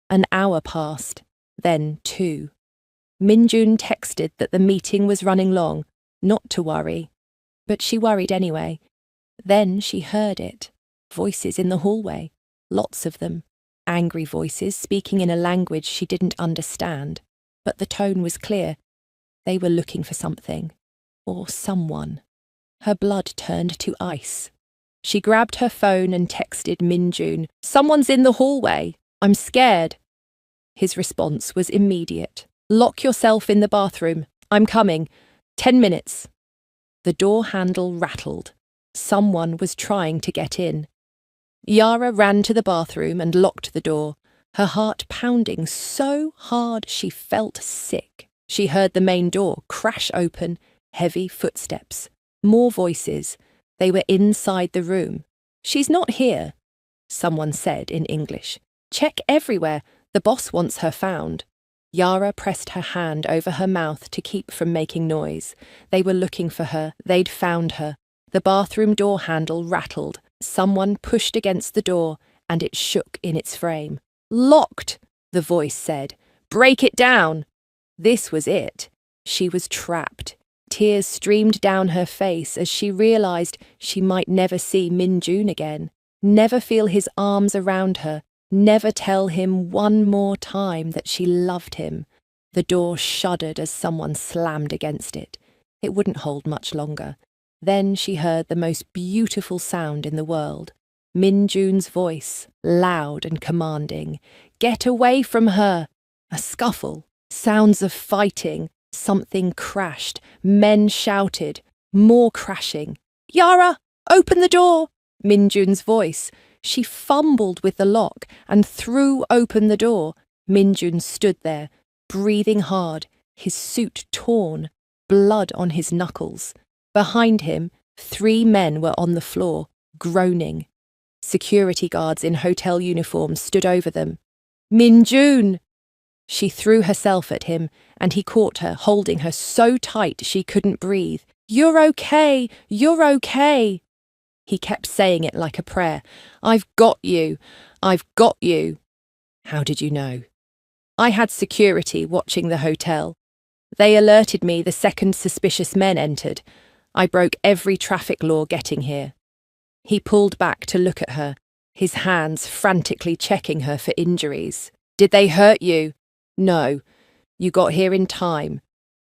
[SPEAKER 1] An hour passed, then 2. Min-jun texted that the meeting was running long, not to worry. But she worried anyway. Then she heard it. Voices in the hallway. Lots of them. Angry voices speaking in a language she didn't understand. But the tone was clear. They were looking for something. Or someone. Her blood turned to ice. She grabbed her phone and texted Min-jun. Someone's in the hallway. I'm scared. His response was immediate. Lock yourself in the bathroom. I'm coming. 10 minutes. The door handle rattled. Someone was trying to get in. Yara ran to the bathroom and locked the door, her heart pounding so hard she felt sick. She heard the main door crash open, heavy footsteps. More voices. They were inside the room. She's not here, someone said in English. Check everywhere. The boss wants her found. Yara pressed her hand over her mouth to keep from making noise. They were looking for her. They'd found her. The bathroom door handle rattled. Someone pushed against the door, and it shook in its frame. Locked, the voice said. Break it down. This was it. She was trapped. Tears streamed down her face as she realized she might never see Min-jun again, never feel his arms around her, never tell him one more time that she loved him. The door shuddered as someone slammed against it. It wouldn't hold much longer. Then she heard the most beautiful sound in the world. Min-jun's voice, loud and commanding. Get away from her! A scuffle. Sounds of fighting. Something crashed. Men shouted. More crashing. Yara! Open the door! Min-jun's voice. She fumbled with the lock and threw open the door. Min-jun stood there, breathing hard, his suit torn, blood on his knuckles. Behind him, 3 men were on the floor, groaning. Security guards in hotel uniforms stood over them. Min-jun! She threw herself at him, and he caught her, holding her so tight she couldn't breathe. You're okay! You're okay! He kept saying it like a prayer. I've got you. I've got you. How did you know? I had security watching the hotel. They alerted me the second suspicious men entered. I broke every traffic law getting here. He pulled back to look at her, his hands frantically checking her for injuries. Did they hurt you? No. You got here in time.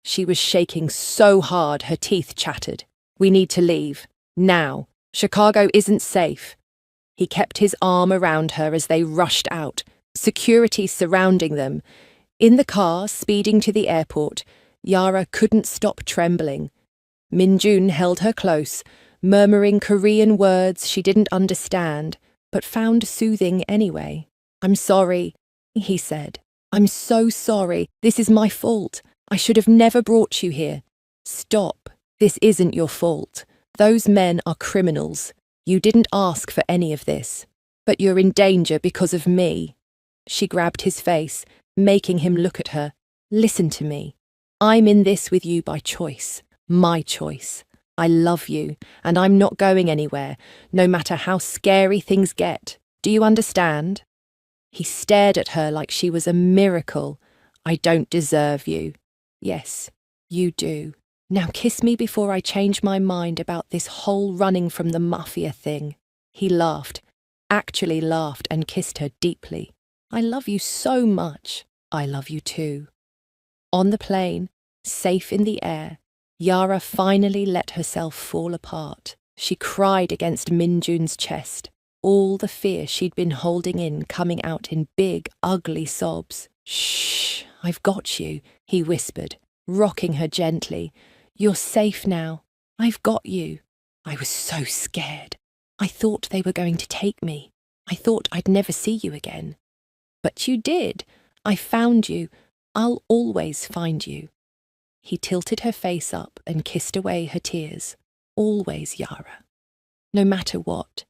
[SPEAKER 1] She was shaking so hard her teeth chattered. We need to leave. Now. Chicago isn't safe. He kept his arm around her as they rushed out, security surrounding them. In the car, speeding to the airport, Yara couldn't stop trembling. Minjun held her close, murmuring Korean words she didn't understand, but found soothing anyway. "I'm sorry," he said. "I'm so sorry. This is my fault. I should have never brought you here." "Stop. This isn't your fault. Those men are criminals. You didn't ask for any of this. But you're in danger because of me." She grabbed his face, making him look at her. "Listen to me. I'm in this with you by choice. My choice. I love you, and I'm not going anywhere, no matter how scary things get. Do you understand?" He stared at her like she was a miracle. "I don't deserve you." "Yes, you do. Now kiss me before I change my mind about this whole running from the Mafia thing." He laughed, actually laughed, and kissed her deeply. "I love you so much. I love you too." On the plane, safe in the air, Yara finally let herself fall apart. She cried against Minjun's chest, all the fear she'd been holding in coming out in big, ugly sobs. "Shh, I've got you," he whispered, rocking her gently. "You're safe now. I've got you. I was so scared. I thought they were going to take me. I thought I'd never see you again. But you did. I found you. I'll always find you." He tilted her face up and kissed away her tears. "Always, Yara. No matter what."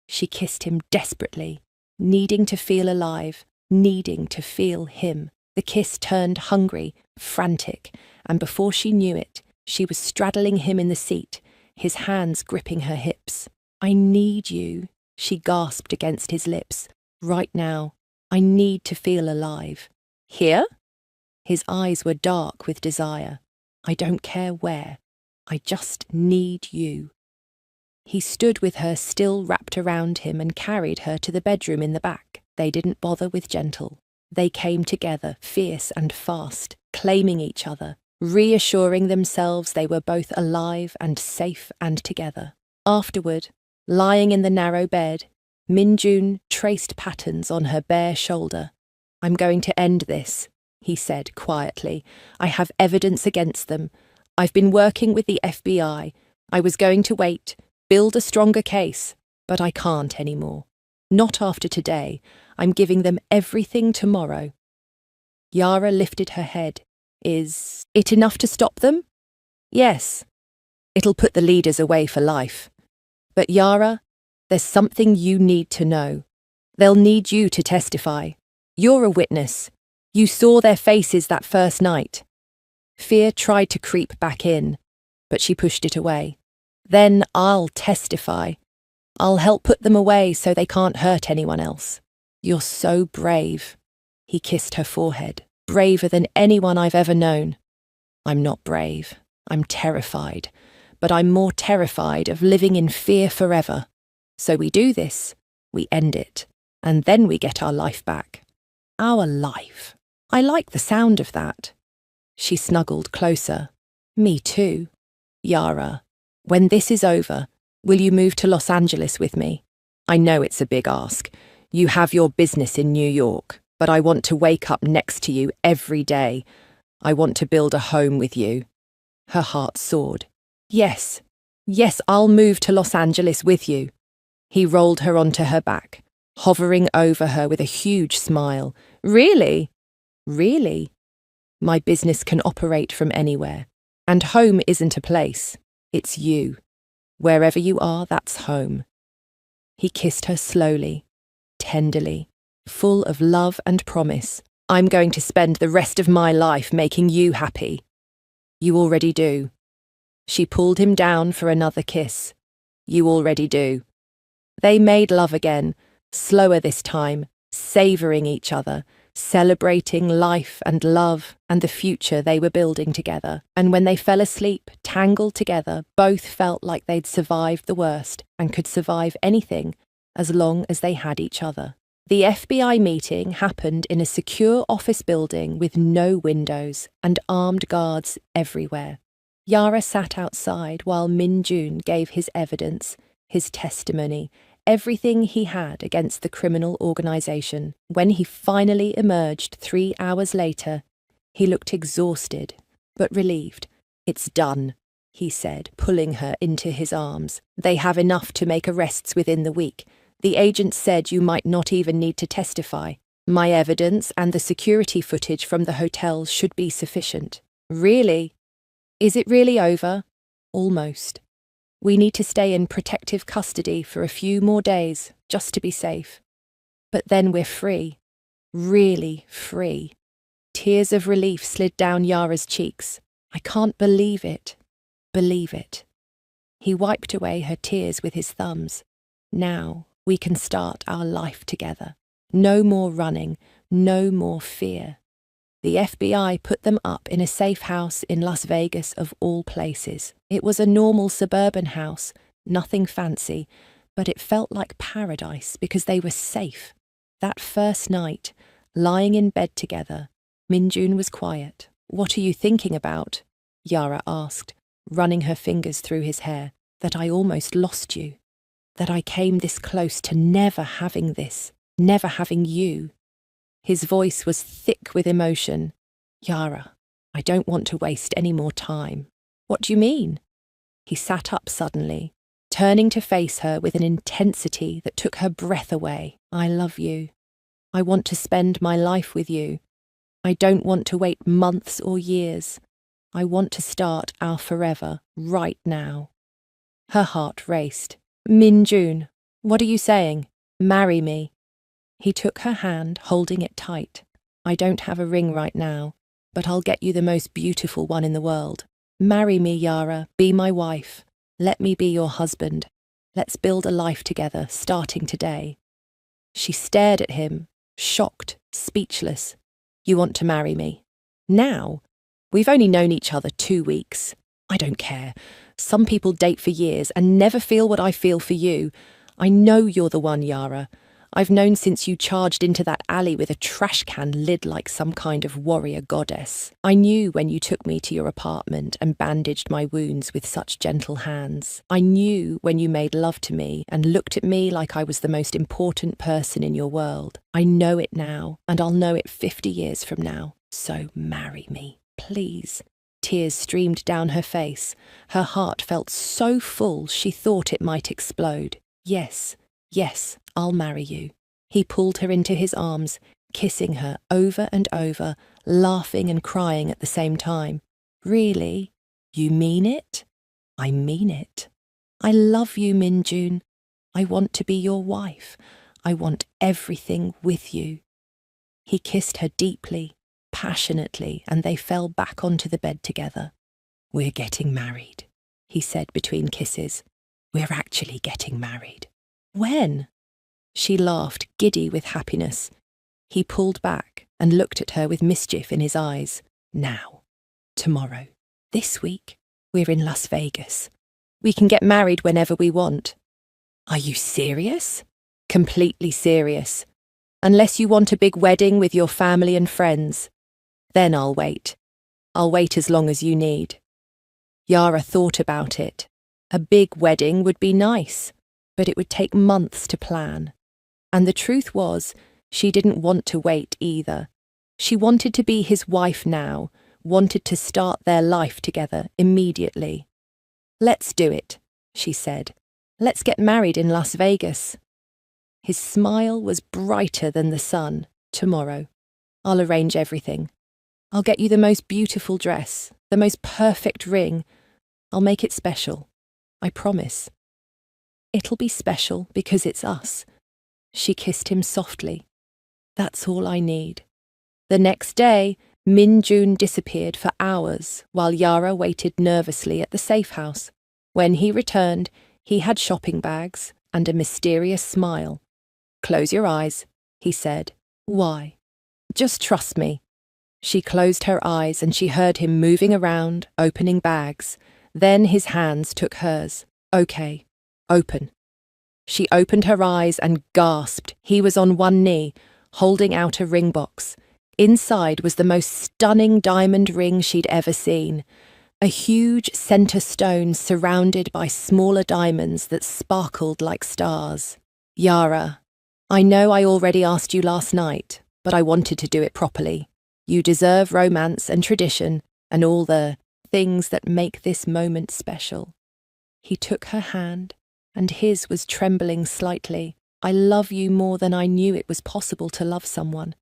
[SPEAKER 1] She kissed him desperately, needing to feel alive, needing to feel him. The kiss turned hungry, frantic, and before she knew it, she was straddling him in the seat, his hands gripping her hips. "I need you," she gasped against his lips. "Right now. I need to feel alive." "Here?" His eyes were dark with desire. "I don't care where. I just need you." He stood with her still wrapped around him and carried her to the bedroom in the back. They didn't bother with gentle. They came together, fierce and fast, claiming each other, reassuring themselves they were both alive and safe and together. Afterward, lying in the narrow bed, Minjun traced patterns on her bare shoulder. "I'm going to end this," he said quietly. "I have evidence against them. I've been working with the FBI. I was going to wait, build a stronger case, but I can't anymore. Not after today. I'm giving them everything tomorrow." Yara lifted her head. "Is it enough to stop them?" "Yes. It'll put the leaders away for life. But Yara, there's something you need to know. They'll need you to testify. You're a witness. You saw their faces that first night." Fear tried to creep back in, but she pushed it away. "Then I'll testify. I'll help put them away so they can't hurt anyone else." "You're so brave." He kissed her forehead. "Braver than anyone I've ever known." "I'm not brave. I'm terrified. But I'm more terrified of living in fear forever. So we do this, we end it, and then we get our life back." "Our life. I like the sound of that." She snuggled closer. "Me too." "Yara, when this is over, will you move to Los Angeles with me? I know it's a big ask. You have your business in New York, but I want to wake up next to you every day. I want to build a home with you." Her heart soared. "Yes, yes, I'll move to Los Angeles with you." He rolled her onto her back, hovering over her with a huge smile. "Really? Really? My business can operate from anywhere. And home isn't a place. It's you. Wherever you are, that's home." He kissed her slowly, tenderly, full of love and promise. "I'm going to spend the rest of my life making you happy." "You already do." She pulled him down for another kiss. "You already do." They made love again, slower this time, savouring each other, celebrating life and love and the future they were building together. And when they fell asleep, tangled together, both felt like they'd survived the worst and could survive anything as long as they had each other. The FBI meeting happened in a secure office building with no windows and armed guards everywhere. Yara sat outside while Minjun gave his evidence, his testimony, everything he had against the criminal organization. When he finally emerged 3 hours later, he looked exhausted, but relieved. "It's done," he said, pulling her into his arms. "They have enough to make arrests within the week. The agent said you might not even need to testify. My evidence and the security footage from the hotel should be sufficient." "Really? Is it really over?" "Almost. We need to stay in protective custody for a few more days, just to be safe. But then we're free. Really free." Tears of relief slid down Yara's cheeks. "I can't believe it. Believe it." He wiped away her tears with his thumbs. "Now we can start our life together. No more running, no more fear." The FBI put them up in a safe house in Las Vegas of all places. It was a normal suburban house, nothing fancy, but it felt like paradise because they were safe. That first night, lying in bed together, Minjun was quiet. "What are you thinking about?" Yara asked, running her fingers through his hair. "That I almost lost you. That I came this close to never having this, never having you." His voice was thick with emotion. "Yara, I don't want to waste any more time." "What do you mean?" He sat up suddenly, turning to face her with an intensity that took her breath away. "I love you. I want to spend my life with you. I don't want to wait months or years. I want to start our forever right now." Her heart raced. "Minjun, what are you saying? Marry me." He took her hand, holding it tight. "I don't have a ring right now, but I'll get you the most beautiful one in the world. Marry me, Yara. Be my wife. Let me be your husband. Let's build a life together, starting today." She stared at him, shocked, speechless. "You want to marry me? Now? We've only known each other 2 weeks. I don't care. Some people date for years and never feel what I feel for you. I know you're the one, Yara. I've known since you charged into that alley with a trash can lid like some kind of warrior goddess. I knew when you took me to your apartment and bandaged my wounds with such gentle hands. I knew when you made love to me and looked at me like I was the most important person in your world. I know it now, and I'll know it 50 years from now. So marry me, please." Tears streamed down her face. Her heart felt so full she thought it might explode. "Yes, yes, I'll marry you." He pulled her into his arms, kissing her over and over, laughing and crying at the same time. "Really? You mean it?" "I mean it. I love you, Minjun. I want to be your wife. I want everything with you." He kissed her deeply, passionately, and they fell back onto the bed together. "We're getting married," he said between kisses. "We're actually getting married." "When?" She laughed, giddy with happiness. He pulled back and looked at her with mischief in his eyes. "Now. Tomorrow. This week. We're in Las Vegas. We can get married whenever we want." "Are you serious?" "Completely serious. Unless you want a big wedding with your family and friends. Then I'll wait. I'll wait as long as you need." Yara thought about it. A big wedding would be nice, but it would take months to plan. And the truth was, she didn't want to wait either. She wanted to be his wife now, wanted to start their life together immediately. "Let's do it," she said. "Let's get married in Las Vegas." His smile was brighter than the sun. "Tomorrow. I'll arrange everything. I'll get you the most beautiful dress, the most perfect ring. I'll make it special. I promise. It'll be special because it's us." She kissed him softly. "That's all I need." The next day, Minjun disappeared for hours while Yara waited nervously at the safe house. When he returned, he had shopping bags and a mysterious smile. "Close your eyes," he said. "Why?" "Just trust me." She closed her eyes and she heard him moving around, opening bags. Then his hands took hers. "Okay, open." She opened her eyes and gasped. He was on one knee, holding out a ring box. Inside was the most stunning diamond ring she'd ever seen. A huge center stone surrounded by smaller diamonds that sparkled like stars. "Yara, I know I already asked you last night, but I wanted to do it properly. You deserve romance and tradition, and all the things that make this moment special. He took her hand, and his was trembling slightly. I love you more than I knew it was possible to love someone.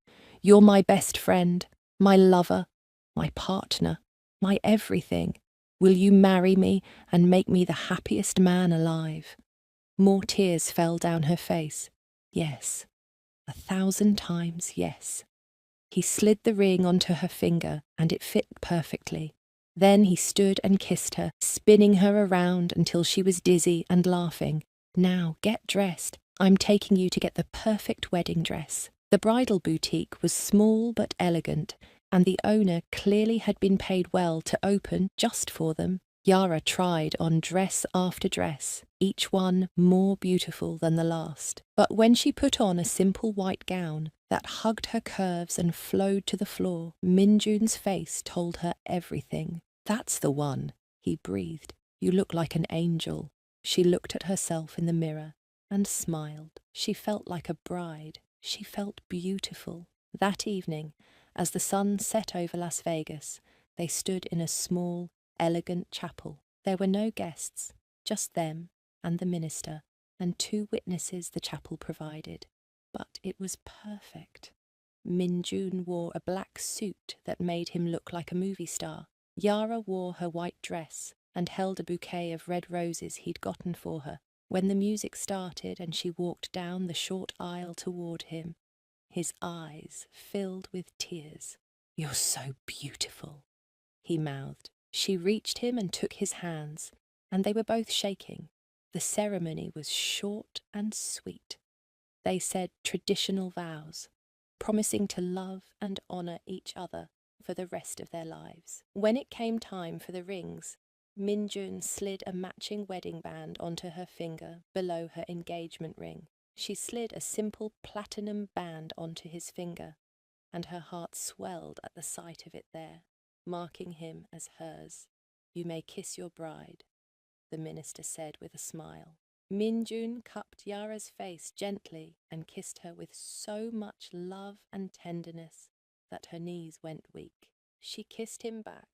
[SPEAKER 1] You're my best friend, my lover, my partner, my everything. Will you marry me and make me the happiest man alive? More tears fell down her face. Yes, 1,000 times yes. He slid the ring onto her finger, and it fit perfectly. Then he stood and kissed her, spinning her around until she was dizzy and laughing. Now get dressed. I'm taking you to get the perfect wedding dress. The bridal boutique was small but elegant, and the owner clearly had been paid well to open just for them. Yara tried on dress after dress, each one more beautiful than the last. But when she put on a simple white gown that hugged her curves and flowed to the floor, Minjun's face told her everything. That's the one, he breathed. You look like an angel. She looked at herself in the mirror and smiled. She felt like a bride. She felt beautiful. That evening, as the sun set over Las Vegas, they stood in a small, elegant chapel. There were no guests, just them and the minister, and 2 witnesses the chapel provided. But it was perfect. Minjun wore a black suit that made him look like a movie star. Yara wore her white dress and held a bouquet of red roses he'd gotten for her. When the music started and she walked down the short aisle toward him, his eyes filled with tears. You're so beautiful, he mouthed. She reached him and took his hands, and they were both shaking. The ceremony was short and sweet. They said traditional vows, promising to love and honour each other for the rest of their lives. When it came time for the rings, Minjun slid a matching wedding band onto her finger below her engagement ring. She slid a simple platinum band onto his finger, and her heart swelled at the sight of it there, marking him as hers. You may kiss your bride, the minister said with a smile. Minjun cupped Yara's face gently and kissed her with so much love and tenderness that her knees went weak. She kissed him back,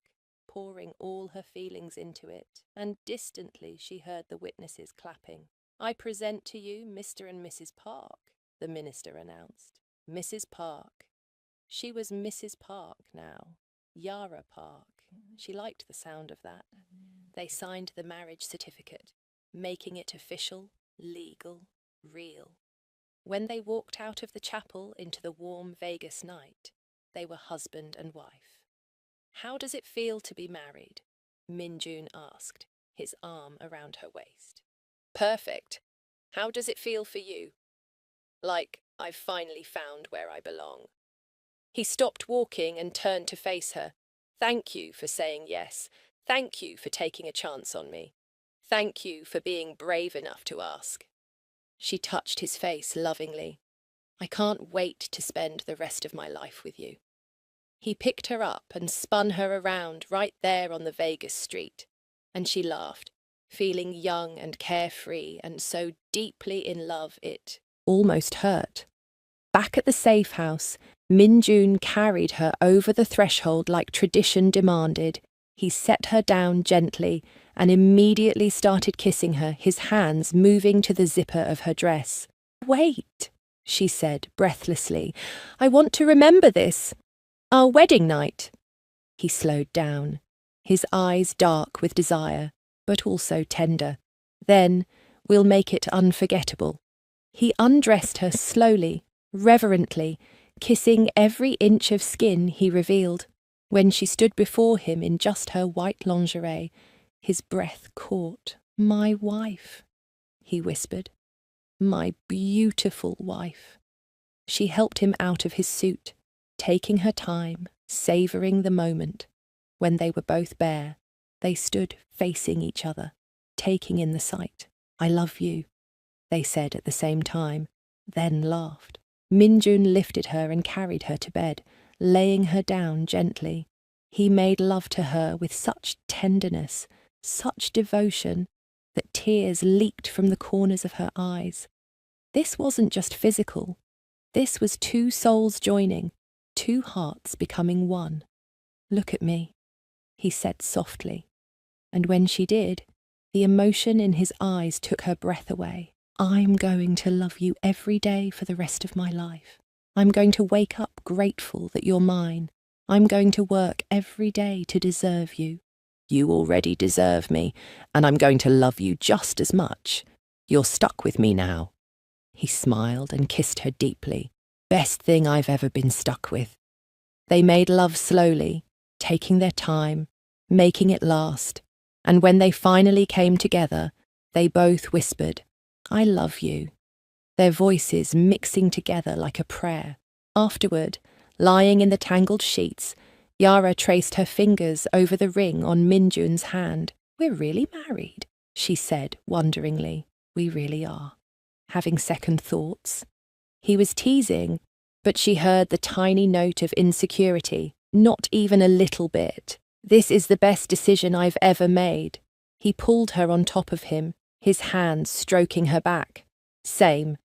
[SPEAKER 1] pouring all her feelings into it, and distantly she heard the witnesses clapping. I present to you Mr. and Mrs. Park, the minister announced. Mrs. Park. She was Mrs. Park now. Yara Park. She liked the sound of that. They signed the marriage certificate, making it official, legal, real. When they walked out of the chapel into the warm Vegas night, they were husband and wife. How does it feel to be married? Minjun asked, his arm around her waist. Perfect. How does it feel for you? Like I've finally found where I belong. He stopped walking and turned to face her. Thank you for saying yes. Thank you for taking a chance on me. Thank you for being brave enough to ask. She touched his face lovingly. I can't wait to spend the rest of my life with you. He picked her up and spun her around right there on the Vegas street, and she laughed, feeling young and carefree and so deeply in love it almost hurt. Back at the safe house, Minjun carried her over the threshold like tradition demanded. He set her down gently and immediately started kissing her, his hands moving to the zipper of her dress. Wait, she said breathlessly. I want to remember this. Our wedding night. He slowed down, his eyes dark with desire, but also tender. Then we'll make it unforgettable. He undressed her slowly, reverently, kissing every inch of skin he revealed. When she stood before him in just her white lingerie, his breath caught. My wife, he whispered. My beautiful wife. She helped him out of his suit, taking her time, savouring the moment. When they were both bare, they stood facing each other, taking in the sight. I love you, they said at the same time, then laughed. Minjun lifted her and carried her to bed, laying her down gently. He made love to her with such tenderness, such devotion, that tears leaked from the corners of her eyes. This wasn't just physical. This was 2 souls joining, 2 hearts becoming one. Look at me. he said softly. And when she did, the emotion in his eyes took her breath away. I'm going to love you every day for the rest of my life. I'm going to wake up grateful that you're mine. I'm going to work every day to deserve you. You already deserve me, and I'm going to love you just as much. You're stuck with me now. He smiled and kissed her deeply. Best thing I've ever been stuck with. They made love slowly, taking their time, making it last, and when they finally came together, they both whispered, I love you. Their voices mixing together like a prayer. Afterward, lying in the tangled sheets, Yara traced her fingers over the ring on Minjun's hand. We're really married, she said wonderingly. We really are. Having second thoughts. He was teasing, but she heard the tiny note of insecurity, not even a little bit. This is the best decision I've ever made. He pulled her on top of him, his hands stroking her back. Same.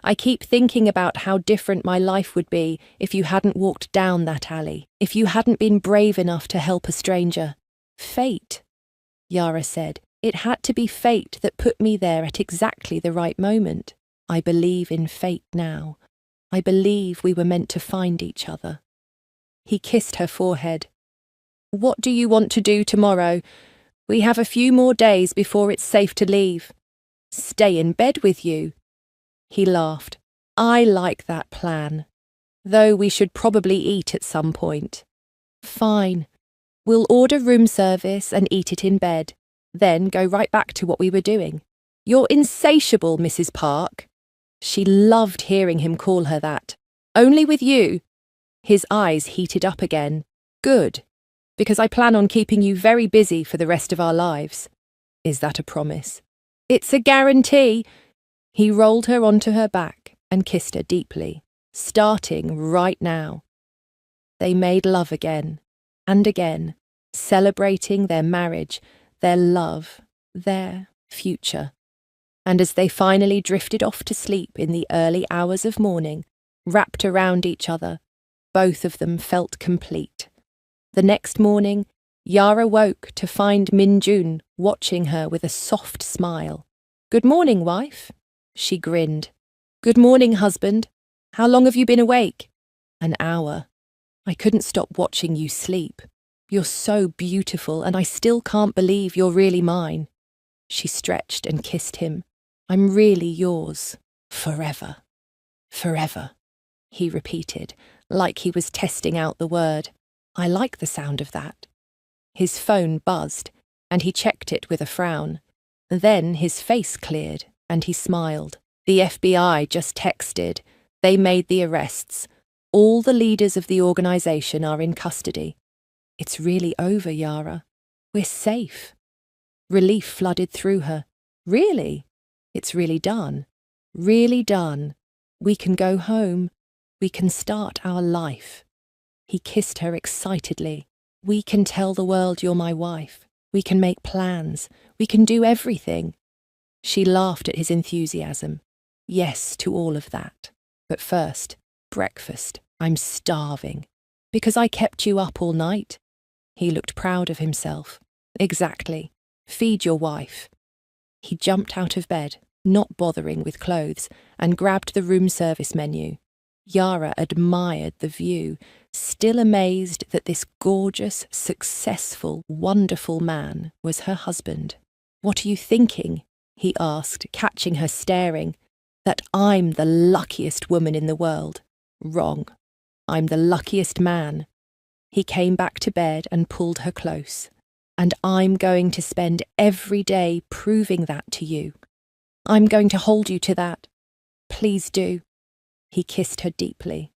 [SPEAKER 1] I keep thinking about how different my life would be if you hadn't walked down that alley, if you hadn't been brave enough to help a stranger. Fate, Yara said. It had to be fate that put me there at exactly the right moment. I believe in fate now. I believe we were meant to find each other. He kissed her forehead. What do you want to do tomorrow? We have a few more days before it's safe to leave. Stay in bed with you. He laughed. I like that plan. Though we should probably eat at some point. Fine. We'll order room service and eat it in bed, then go right back to what we were doing. You're insatiable, Mrs. Park. She loved hearing him call her that. Only with you. His eyes heated up again. Good, because I plan on keeping you very busy for the rest of our lives. Is that a promise? It's a guarantee. He rolled her onto her back and kissed her deeply, starting right now. They made love again and again, celebrating their marriage, their love, their future. And as they finally drifted off to sleep in the early hours of morning, wrapped around each other, both of them felt complete. The next morning, Yara woke to find Minjun watching her with a soft smile. Good morning, wife. She grinned. Good morning, husband. How long have you been awake? An hour. I couldn't stop watching you sleep. You're so beautiful, and I still can't believe you're really mine. She stretched and kissed him. I'm really yours. Forever. Forever, he repeated, like he was testing out the word. I like the sound of that. His phone buzzed, and he checked it with a frown. Then his face cleared, and he smiled. The FBI just texted. They made the arrests. All the leaders of the organization are in custody. It's really over, Yara. We're safe. Relief flooded through her. Really? It's really done. Really done. We can go home. We can start our life. He kissed her excitedly. We can tell the world you're my wife. We can make plans. We can do everything. She laughed at his enthusiasm. Yes to all of that. But first, breakfast. I'm starving. Because I kept you up all night? He looked proud of himself. Exactly. Feed your wife. He jumped out of bed, not bothering with clothes, and grabbed the room service menu. Yara admired the view, still amazed that this gorgeous, successful, wonderful man was her husband. What are you thinking? He asked, catching her staring. That I'm the luckiest woman in the world. Wrong. I'm the luckiest man. He came back to bed and pulled her close. And I'm going to spend every day proving that to you. I'm going to hold you to that. Please do. He kissed her deeply.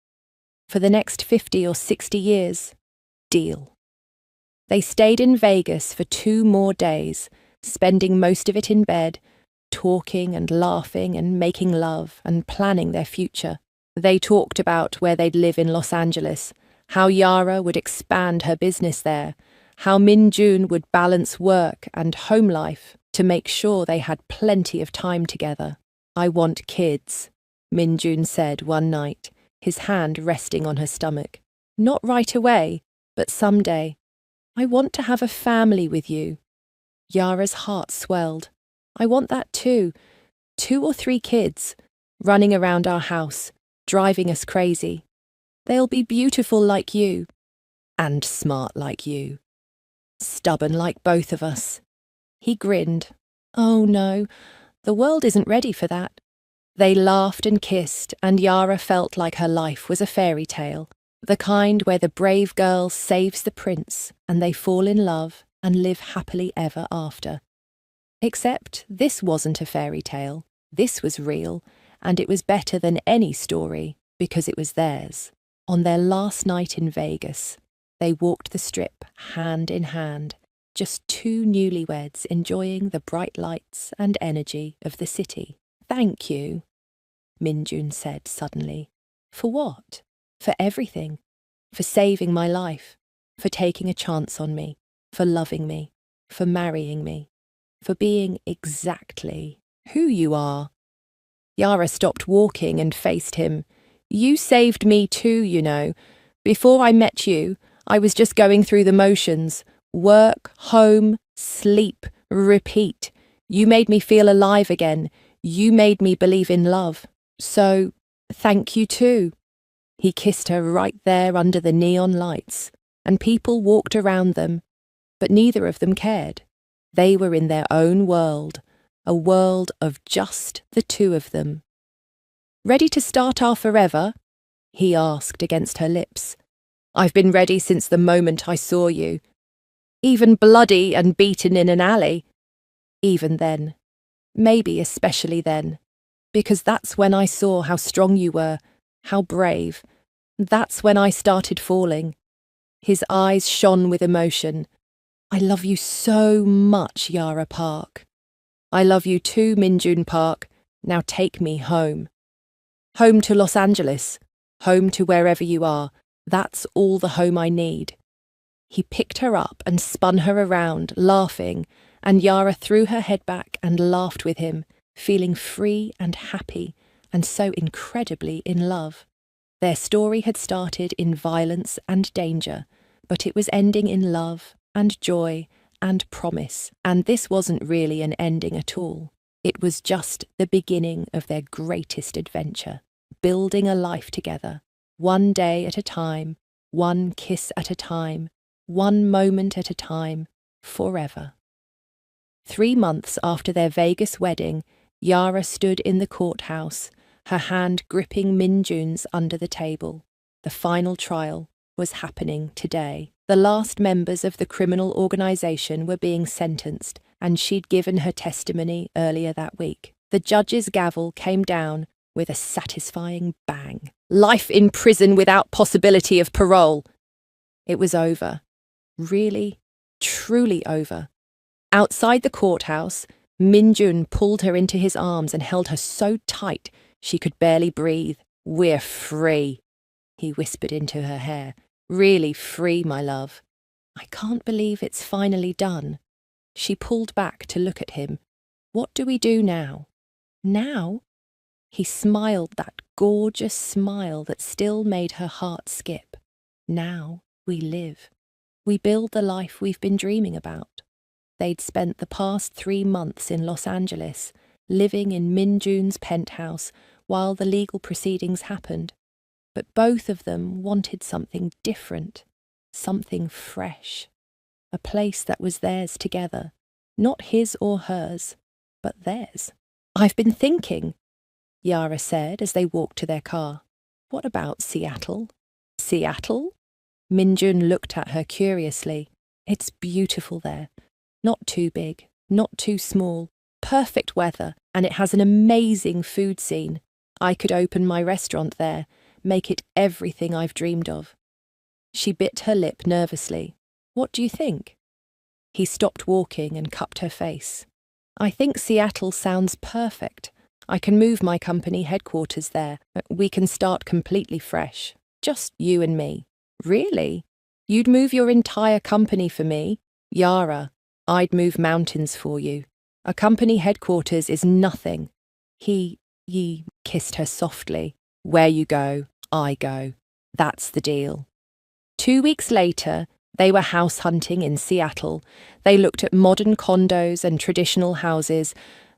[SPEAKER 1] For the next 50 or 60 years, deal. They stayed in Vegas for 2 more days, spending most of it in bed, talking and laughing and making love and planning their future. They talked about where they'd live in Los Angeles, how Yara would expand her business there, how Minjun would balance work and home life to make sure they had plenty of time together. I want kids, Minjun said one night, his hand resting on her stomach. Not right away, but someday. I want to have a family with you. Yara's heart swelled. I want that too. 2 or 3 kids, running around our house, driving us crazy. They'll be beautiful like you. And smart like you. Stubborn like both of us. He grinned. Oh no, the world isn't ready for that. They laughed and kissed, and Yara felt like her life was a fairy tale, the kind where the brave girl saves the prince and they fall in love and live happily ever after. Except this wasn't a fairy tale. This was real, and it was better than any story because it was theirs. On their last night in Vegas, they walked the strip hand in hand, just 2 newlyweds enjoying the bright lights and energy of the city. Thank you, Minjun said suddenly. For what? For everything. For saving my life. For taking a chance on me. For loving me. For marrying me. For being exactly who you are. Yara stopped walking and faced him. You saved me too, you know. Before I met you, I was just going through the motions. Work, home, sleep, repeat. You made me feel alive again. You made me believe in love. So, thank you too. He kissed her right there under the neon lights, and people walked around them, but neither of them cared. They were in their own world, a world of just the 2 of them. Ready to start our forever? He asked against her lips. I've been ready since the moment I saw you. Even bloody and beaten in an alley. Even then. Maybe especially then. Because that's when I saw how strong you were, how brave. That's when I started falling. His eyes shone with emotion. I love you so much, Yara Park. I love you too, Minjun Park. Now take me home. Home to Los Angeles. Home to wherever you are. That's all the home I need. He picked her up and spun her around, laughing, and Yara threw her head back and laughed with him, feeling free and happy, and so incredibly in love. Their story had started in violence and danger, but it was ending in love and joy and promise, and this wasn't really an ending at all. It was just the beginning of their greatest adventure, building a life together, one day at a time, one kiss at a time, one moment at a time, forever. 3 months after their Vegas wedding, Yara stood in the courthouse, her hand gripping Minjun's under the table. The final trial was happening today. The last members of the criminal organization were being sentenced, and she'd given her testimony earlier that week. The judge's gavel came down with a satisfying bang. Life in prison without possibility of parole. It was over. Really, truly over. Outside the courthouse, Minjun pulled her into his arms and held her so tight she could barely breathe. We're free, he whispered into her hair. Really free, my love. I can't believe it's finally done. She pulled back to look at him. What do we do now? Now? He smiled that gorgeous smile that still made her heart skip. Now we live. We build the life we've been dreaming about. They'd spent the past 3 months in Los Angeles, living in Minjun's penthouse while the legal proceedings happened. But both of them wanted something different, something fresh. A place that was theirs together, not his or hers, but theirs. I've been thinking, Yara said as they walked to their car. What about Seattle? Seattle? Minjun looked at her curiously. It's beautiful there. Not too big, not too small. Perfect weather, and it has an amazing food scene. I could open my restaurant there, make it everything I've dreamed of. She bit her lip nervously. What do you think? He stopped walking and cupped her face. I think Seattle sounds perfect. I can move my company headquarters there. We can start completely fresh. Just you and me. Really? You'd move your entire company for me? Yara, I'd move mountains for you. A company headquarters is nothing. He kissed her softly. Where you go, I go. That's the deal. 2 weeks later, They were house hunting in Seattle. They looked at modern condos and traditional houses,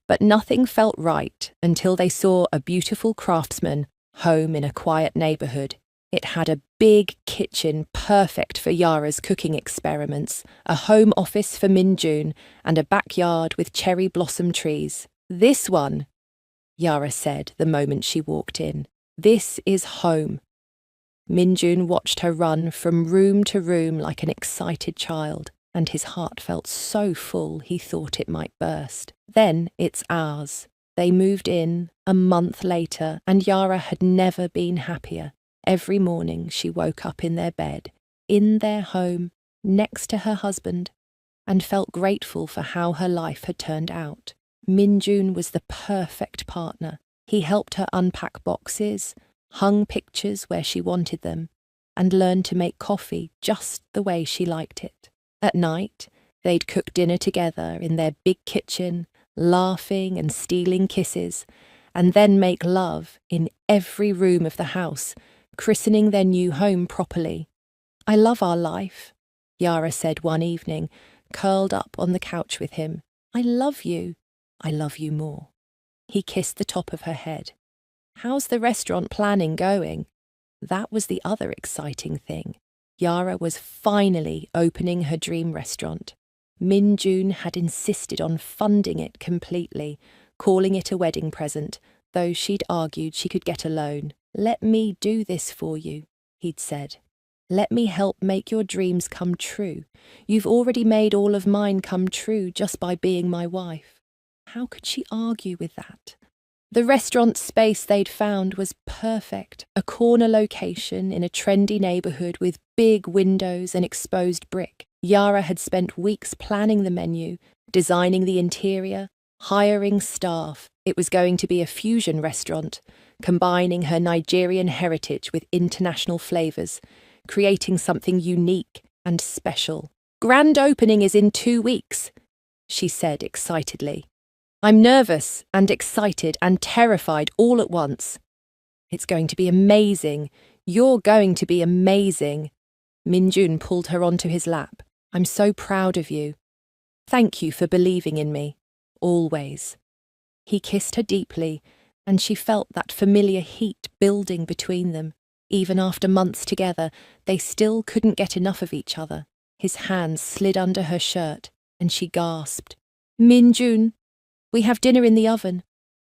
[SPEAKER 1] but nothing felt right until they saw a beautiful craftsman home in a quiet neighborhood. It had a big kitchen perfect for Yara's cooking experiments, a home office for Minjun, and a backyard with cherry blossom trees. "This one," Yara said the moment she walked in. "This is home." Minjun watched her run from room to room like an excited child, and his heart felt so full he thought it might burst. "Then it's ours." They moved in a month later, and Yara had never been happier. Every morning she woke up in their bed, in their home, next to her husband, and felt grateful for how her life had turned out. Minjun was the perfect partner. He helped her unpack boxes, hung pictures where she wanted them, and learned to make coffee just the way she liked it. At night, they'd cook dinner together in their big kitchen, laughing and stealing kisses, and then make love in every room of the house, christening their new home properly. "I love our life," Yara said one evening, curled up on the couch with him. "I love you. I love you more." He kissed the top of her head. "How's the restaurant planning going?" That was the other exciting thing. Yara was finally opening her dream restaurant. Minjun had insisted on funding it completely, calling it a wedding present, though she'd argued she could get a loan. "Let me do this for you," he'd said. "Let me help make your dreams come true. You've already made all of mine come true just by being my wife." How could she argue with that? The restaurant space they'd found was perfect, a corner location in a trendy neighborhood with big windows and exposed brick. Yara had spent weeks planning the menu, designing the interior, hiring staff. It was going to be a fusion restaurant, combining her Nigerian heritage with international flavors, creating something unique and special. "Grand opening is in 2 weeks," she said excitedly. "I'm nervous and excited and terrified all at once." "It's going to be amazing. You're going to be amazing." Minjun pulled her onto his lap. "I'm so proud of you. Thank you for believing in me. Always." He kissed her deeply, and she felt that familiar heat building between them. Even after months together, they still couldn't get enough of each other. His hands slid under her shirt, and she gasped. "Minjun, we have dinner in the oven.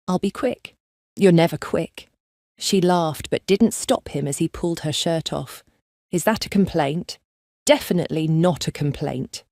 [SPEAKER 1] I'll be quick." "You're never quick." She laughed but didn't stop him as he pulled her shirt off. "Is that a complaint?" "Definitely not a complaint."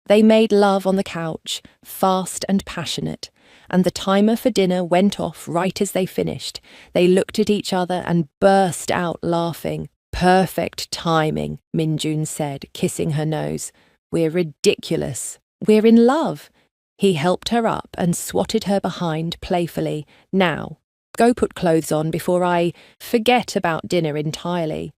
[SPEAKER 1] They made love on the couch, fast and passionate, and the timer for dinner went off right as they finished. They looked at each other and burst out laughing. "Perfect timing," Minjun said, kissing her nose. "We're ridiculous. We're in love." He helped her up and swatted her behind playfully. "Now, go put clothes on before I forget about dinner entirely."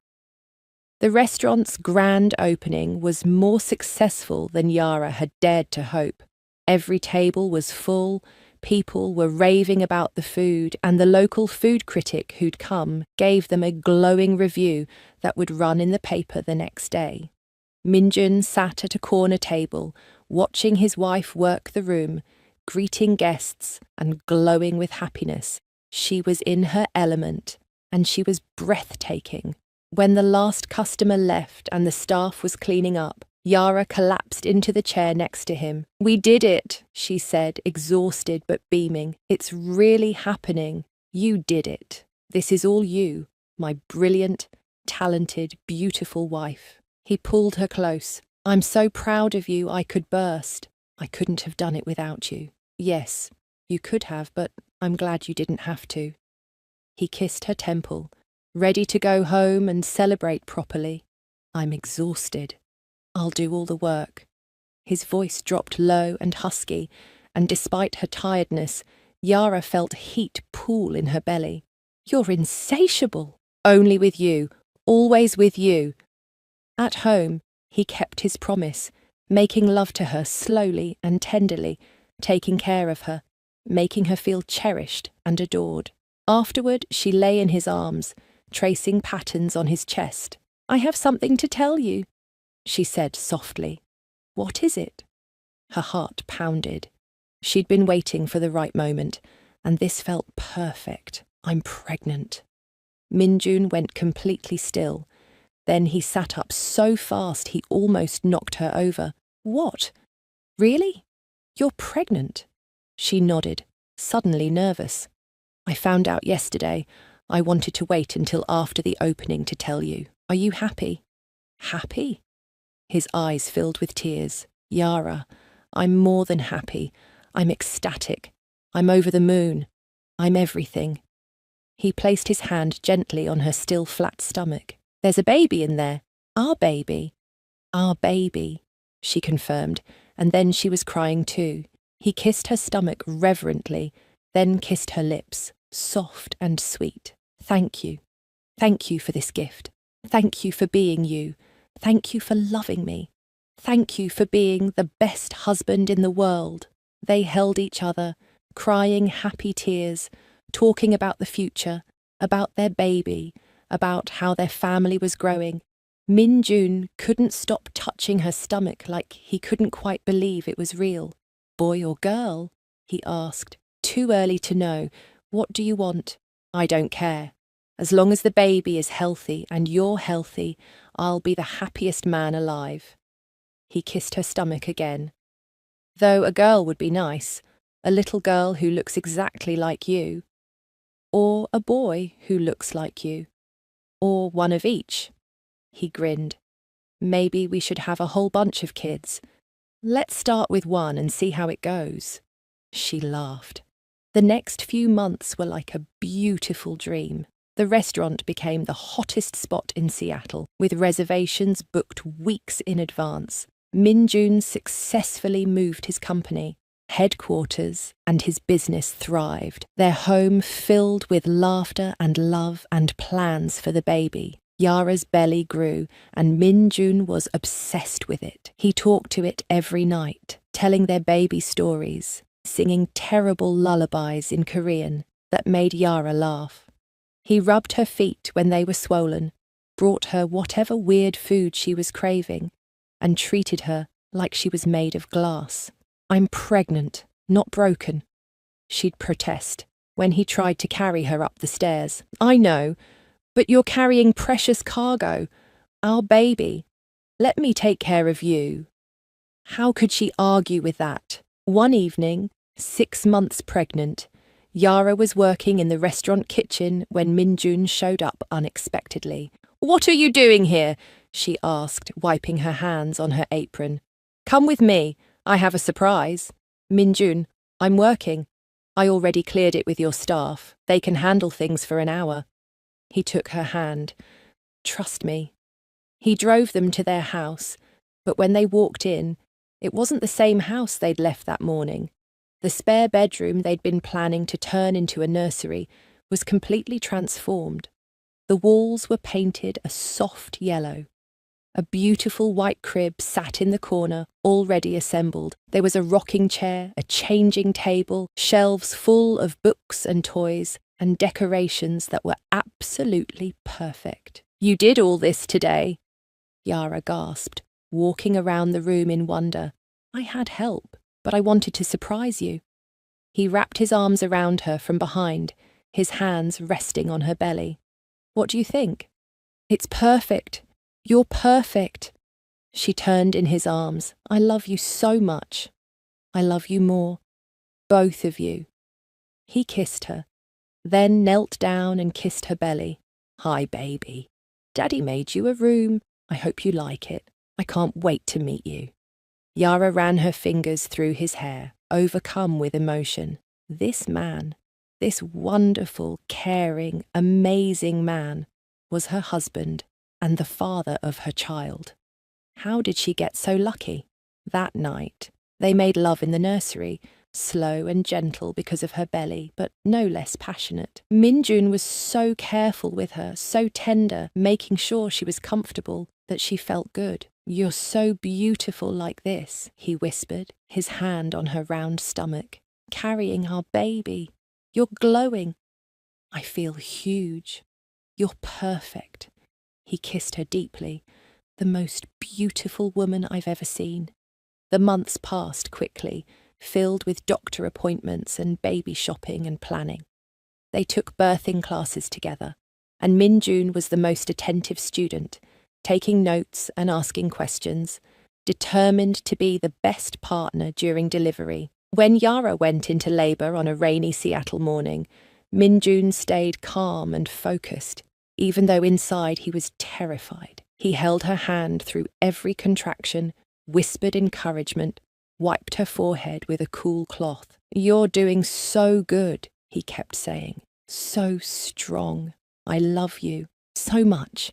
[SPEAKER 1] The restaurant's grand opening was more successful than Yara had dared to hope. Every table was full, people were raving about the food, and the local food critic who'd come gave them a glowing review that would run in the paper the next day. Minjun sat at a corner table, watching his wife work the room, greeting guests and glowing with happiness. She was in her element, and she was breathtaking. When the last customer left and the staff was cleaning up, Yara collapsed into the chair next to him. "We did it," she said, exhausted but beaming. "It's really happening. You did it. This is all you, my brilliant, talented, beautiful wife." He pulled her close. "I'm so proud of you I could burst. I couldn't have done it without you." "Yes, you could have, but I'm glad you didn't have to." He kissed her temple, ready to go home and celebrate properly. "I'm exhausted. I'll do all the work." His voice dropped low and husky, and despite her tiredness, Yara felt heat pool in her belly. "You're insatiable." "Only with you. Always with you." At home, he kept his promise, making love to her slowly and tenderly, taking care of her, making her feel cherished and adored. Afterward, she lay in his arms, tracing patterns on his chest. "I have something to tell you." she said softly. What is it? Her heart pounded. She'd been waiting for the right moment, and this felt perfect. I'm pregnant. Minjun went completely still. Then he sat up so fast he almost knocked her over. What? Really? You're pregnant? She nodded, suddenly nervous. I found out yesterday. I wanted to wait until after the opening to tell you. Are you happy? Happy? His eyes filled with tears. Yara, I'm more than happy. I'm ecstatic. I'm over the moon. I'm everything. He placed his hand gently on her still flat stomach. There's a baby in there. Our baby. Our baby, she confirmed, and then she was crying too. He kissed her stomach reverently, then kissed her lips, soft and sweet. Thank you. Thank you for this gift. Thank you for being you. Thank you for loving me. Thank you for being the best husband in the world. They held each other, crying happy tears, talking about the future, about their baby, about how their family was growing. Minjun couldn't stop touching her stomach like he couldn't quite believe it was real. Boy or girl? He asked. Too early to know. What do you want? I don't care. As long as the baby is healthy and you're healthy, I'll be the happiest man alive. He kissed her stomach again. Though a girl would be nice, a little girl who looks exactly like you. Or a boy who looks like you. Or one of each. He grinned. Maybe we should have a whole bunch of kids. Let's start with one and see how it goes. She laughed. The next few months were like a beautiful dream. The restaurant became the hottest spot in Seattle, with reservations booked weeks in advance. Minjun successfully moved his company, headquarters, and his business thrived, their home filled with laughter and love and plans for the baby. Yara's belly grew, and Minjun was obsessed with it. He talked to it every night, telling their baby stories, singing terrible lullabies in Korean that made Yara laugh. He rubbed her feet when they were swollen, brought her whatever weird food she was craving, and treated her like she was made of glass. I'm pregnant, not broken, she'd protest when he tried to carry her up the stairs. I know, but you're carrying precious cargo, our baby. Let me take care of you. How could she argue with that? One evening, 6 months pregnant, Yara was working in the restaurant kitchen when Minjun showed up unexpectedly. What are you doing here? She asked, wiping her hands on her apron. Come with me. I have a surprise. Minjun, I'm working. I already cleared it with your staff. They can handle things for an hour. He took her hand. Trust me. He drove them to their house, but when they walked in, it wasn't the same house they'd left that morning. The spare bedroom they'd been planning to turn into a nursery was completely transformed. The walls were painted a soft yellow. A beautiful white crib sat in the corner, already assembled. There was a rocking chair, a changing table, shelves full of books and toys, and decorations that were absolutely perfect. You did all this today, Yara gasped, walking around the room in wonder. I had help, but I wanted to surprise you. He wrapped his arms around her from behind, his hands resting on her belly. What do you think? It's perfect. You're perfect. She turned in his arms. I love you so much. I love you more. Both of you. He kissed her, then knelt down and kissed her belly. Hi, baby. Daddy made you a room. I hope you like it. I can't wait to meet you. Yara ran her fingers through his hair, overcome with emotion. This man, this wonderful, caring, amazing man, was her husband and the father of her child. How did she get so lucky? That night, they made love in the nursery, slow and gentle because of her belly, but no less passionate. Minjun was so careful with her, so tender, making sure she was comfortable, that she felt good. You're so beautiful like this, he whispered, his hand on her round stomach, carrying our baby. You're glowing. I feel huge. You're perfect. He kissed her deeply. the most beautiful woman I've ever seen. The months passed quickly, filled with doctor appointments and baby shopping and planning. They took birthing classes together, and Min-jun was the most attentive student, taking notes and asking questions, determined to be the best partner during delivery. When Yara went into labour on a rainy Seattle morning, Min-jun stayed calm and focused, even though inside he was terrified. He held her hand through every contraction, whispered encouragement, wiped her forehead with a cool cloth. "You're doing so good," he kept saying. "So strong. I love you so much."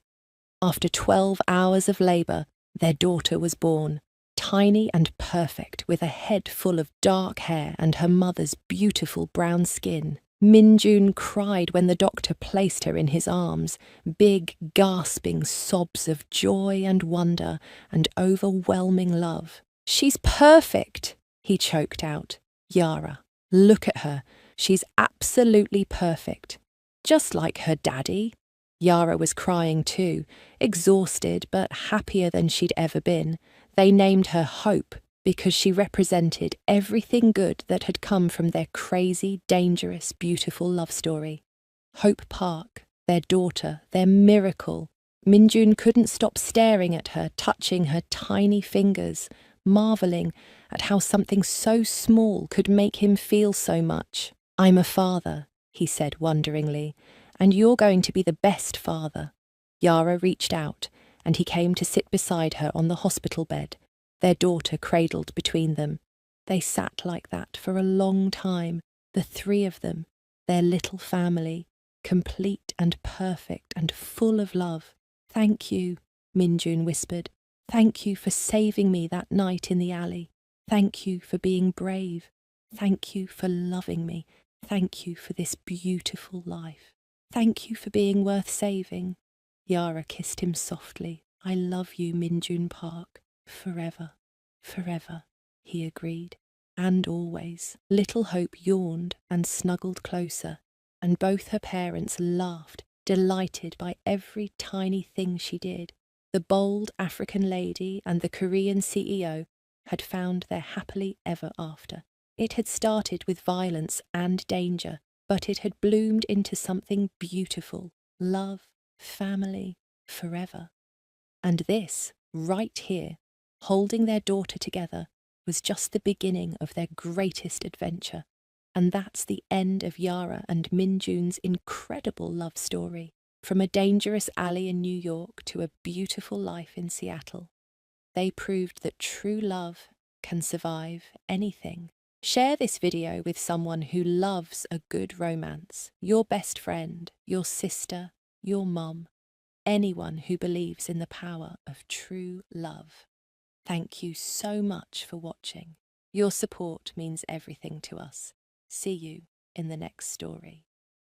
[SPEAKER 1] After 12 hours of labour, their daughter was born, tiny and perfect, with a head full of dark hair and her mother's beautiful brown skin. Min-jun cried when the doctor placed her in his arms, big, gasping sobs of joy and wonder and overwhelming love. "She's perfect," he choked out. "Yara, look at her. She's absolutely perfect. Just like her daddy." Yara was crying too, exhausted but happier than she'd ever been. They named her Hope because she represented everything good that had come from their crazy, dangerous, beautiful love story. Hope Park, their daughter, their miracle. Min-jun couldn't stop staring at her, touching her tiny fingers, marvelling at how something so small could make him feel so much. "I'm a father," he said wonderingly, "and you're going to be the best father." Yara reached out, and he came to sit beside her on the hospital bed, their daughter cradled between them. They sat like that for a long time, the three of them, their little family, complete and perfect and full of love. "Thank you," Min-jun whispered. "Thank you for saving me that night in the alley. Thank you for being brave. Thank you for loving me. Thank you for this beautiful life. Thank you for being worth saving." Yara kissed him softly. "I love you, Min-jun Park. Forever, forever," he agreed. "And always." Little Hope yawned and snuggled closer, and both her parents laughed, delighted by every tiny thing she did. The bold African lady and the Korean CEO had found their happily ever after. It had started with violence and danger, but it had bloomed into something beautiful: love, family, forever. And this, right here, holding their daughter together, was just the beginning of their greatest adventure. And that's the end of Yara and Min-jun's incredible love story. From a dangerous alley in New York to a beautiful life in Seattle, they proved that true love can survive anything. Share this video with someone who loves a good romance, your best friend, your sister, your mum, anyone who believes in the power of true love. Thank you so much for watching. Your support means everything to us. See you in the next story.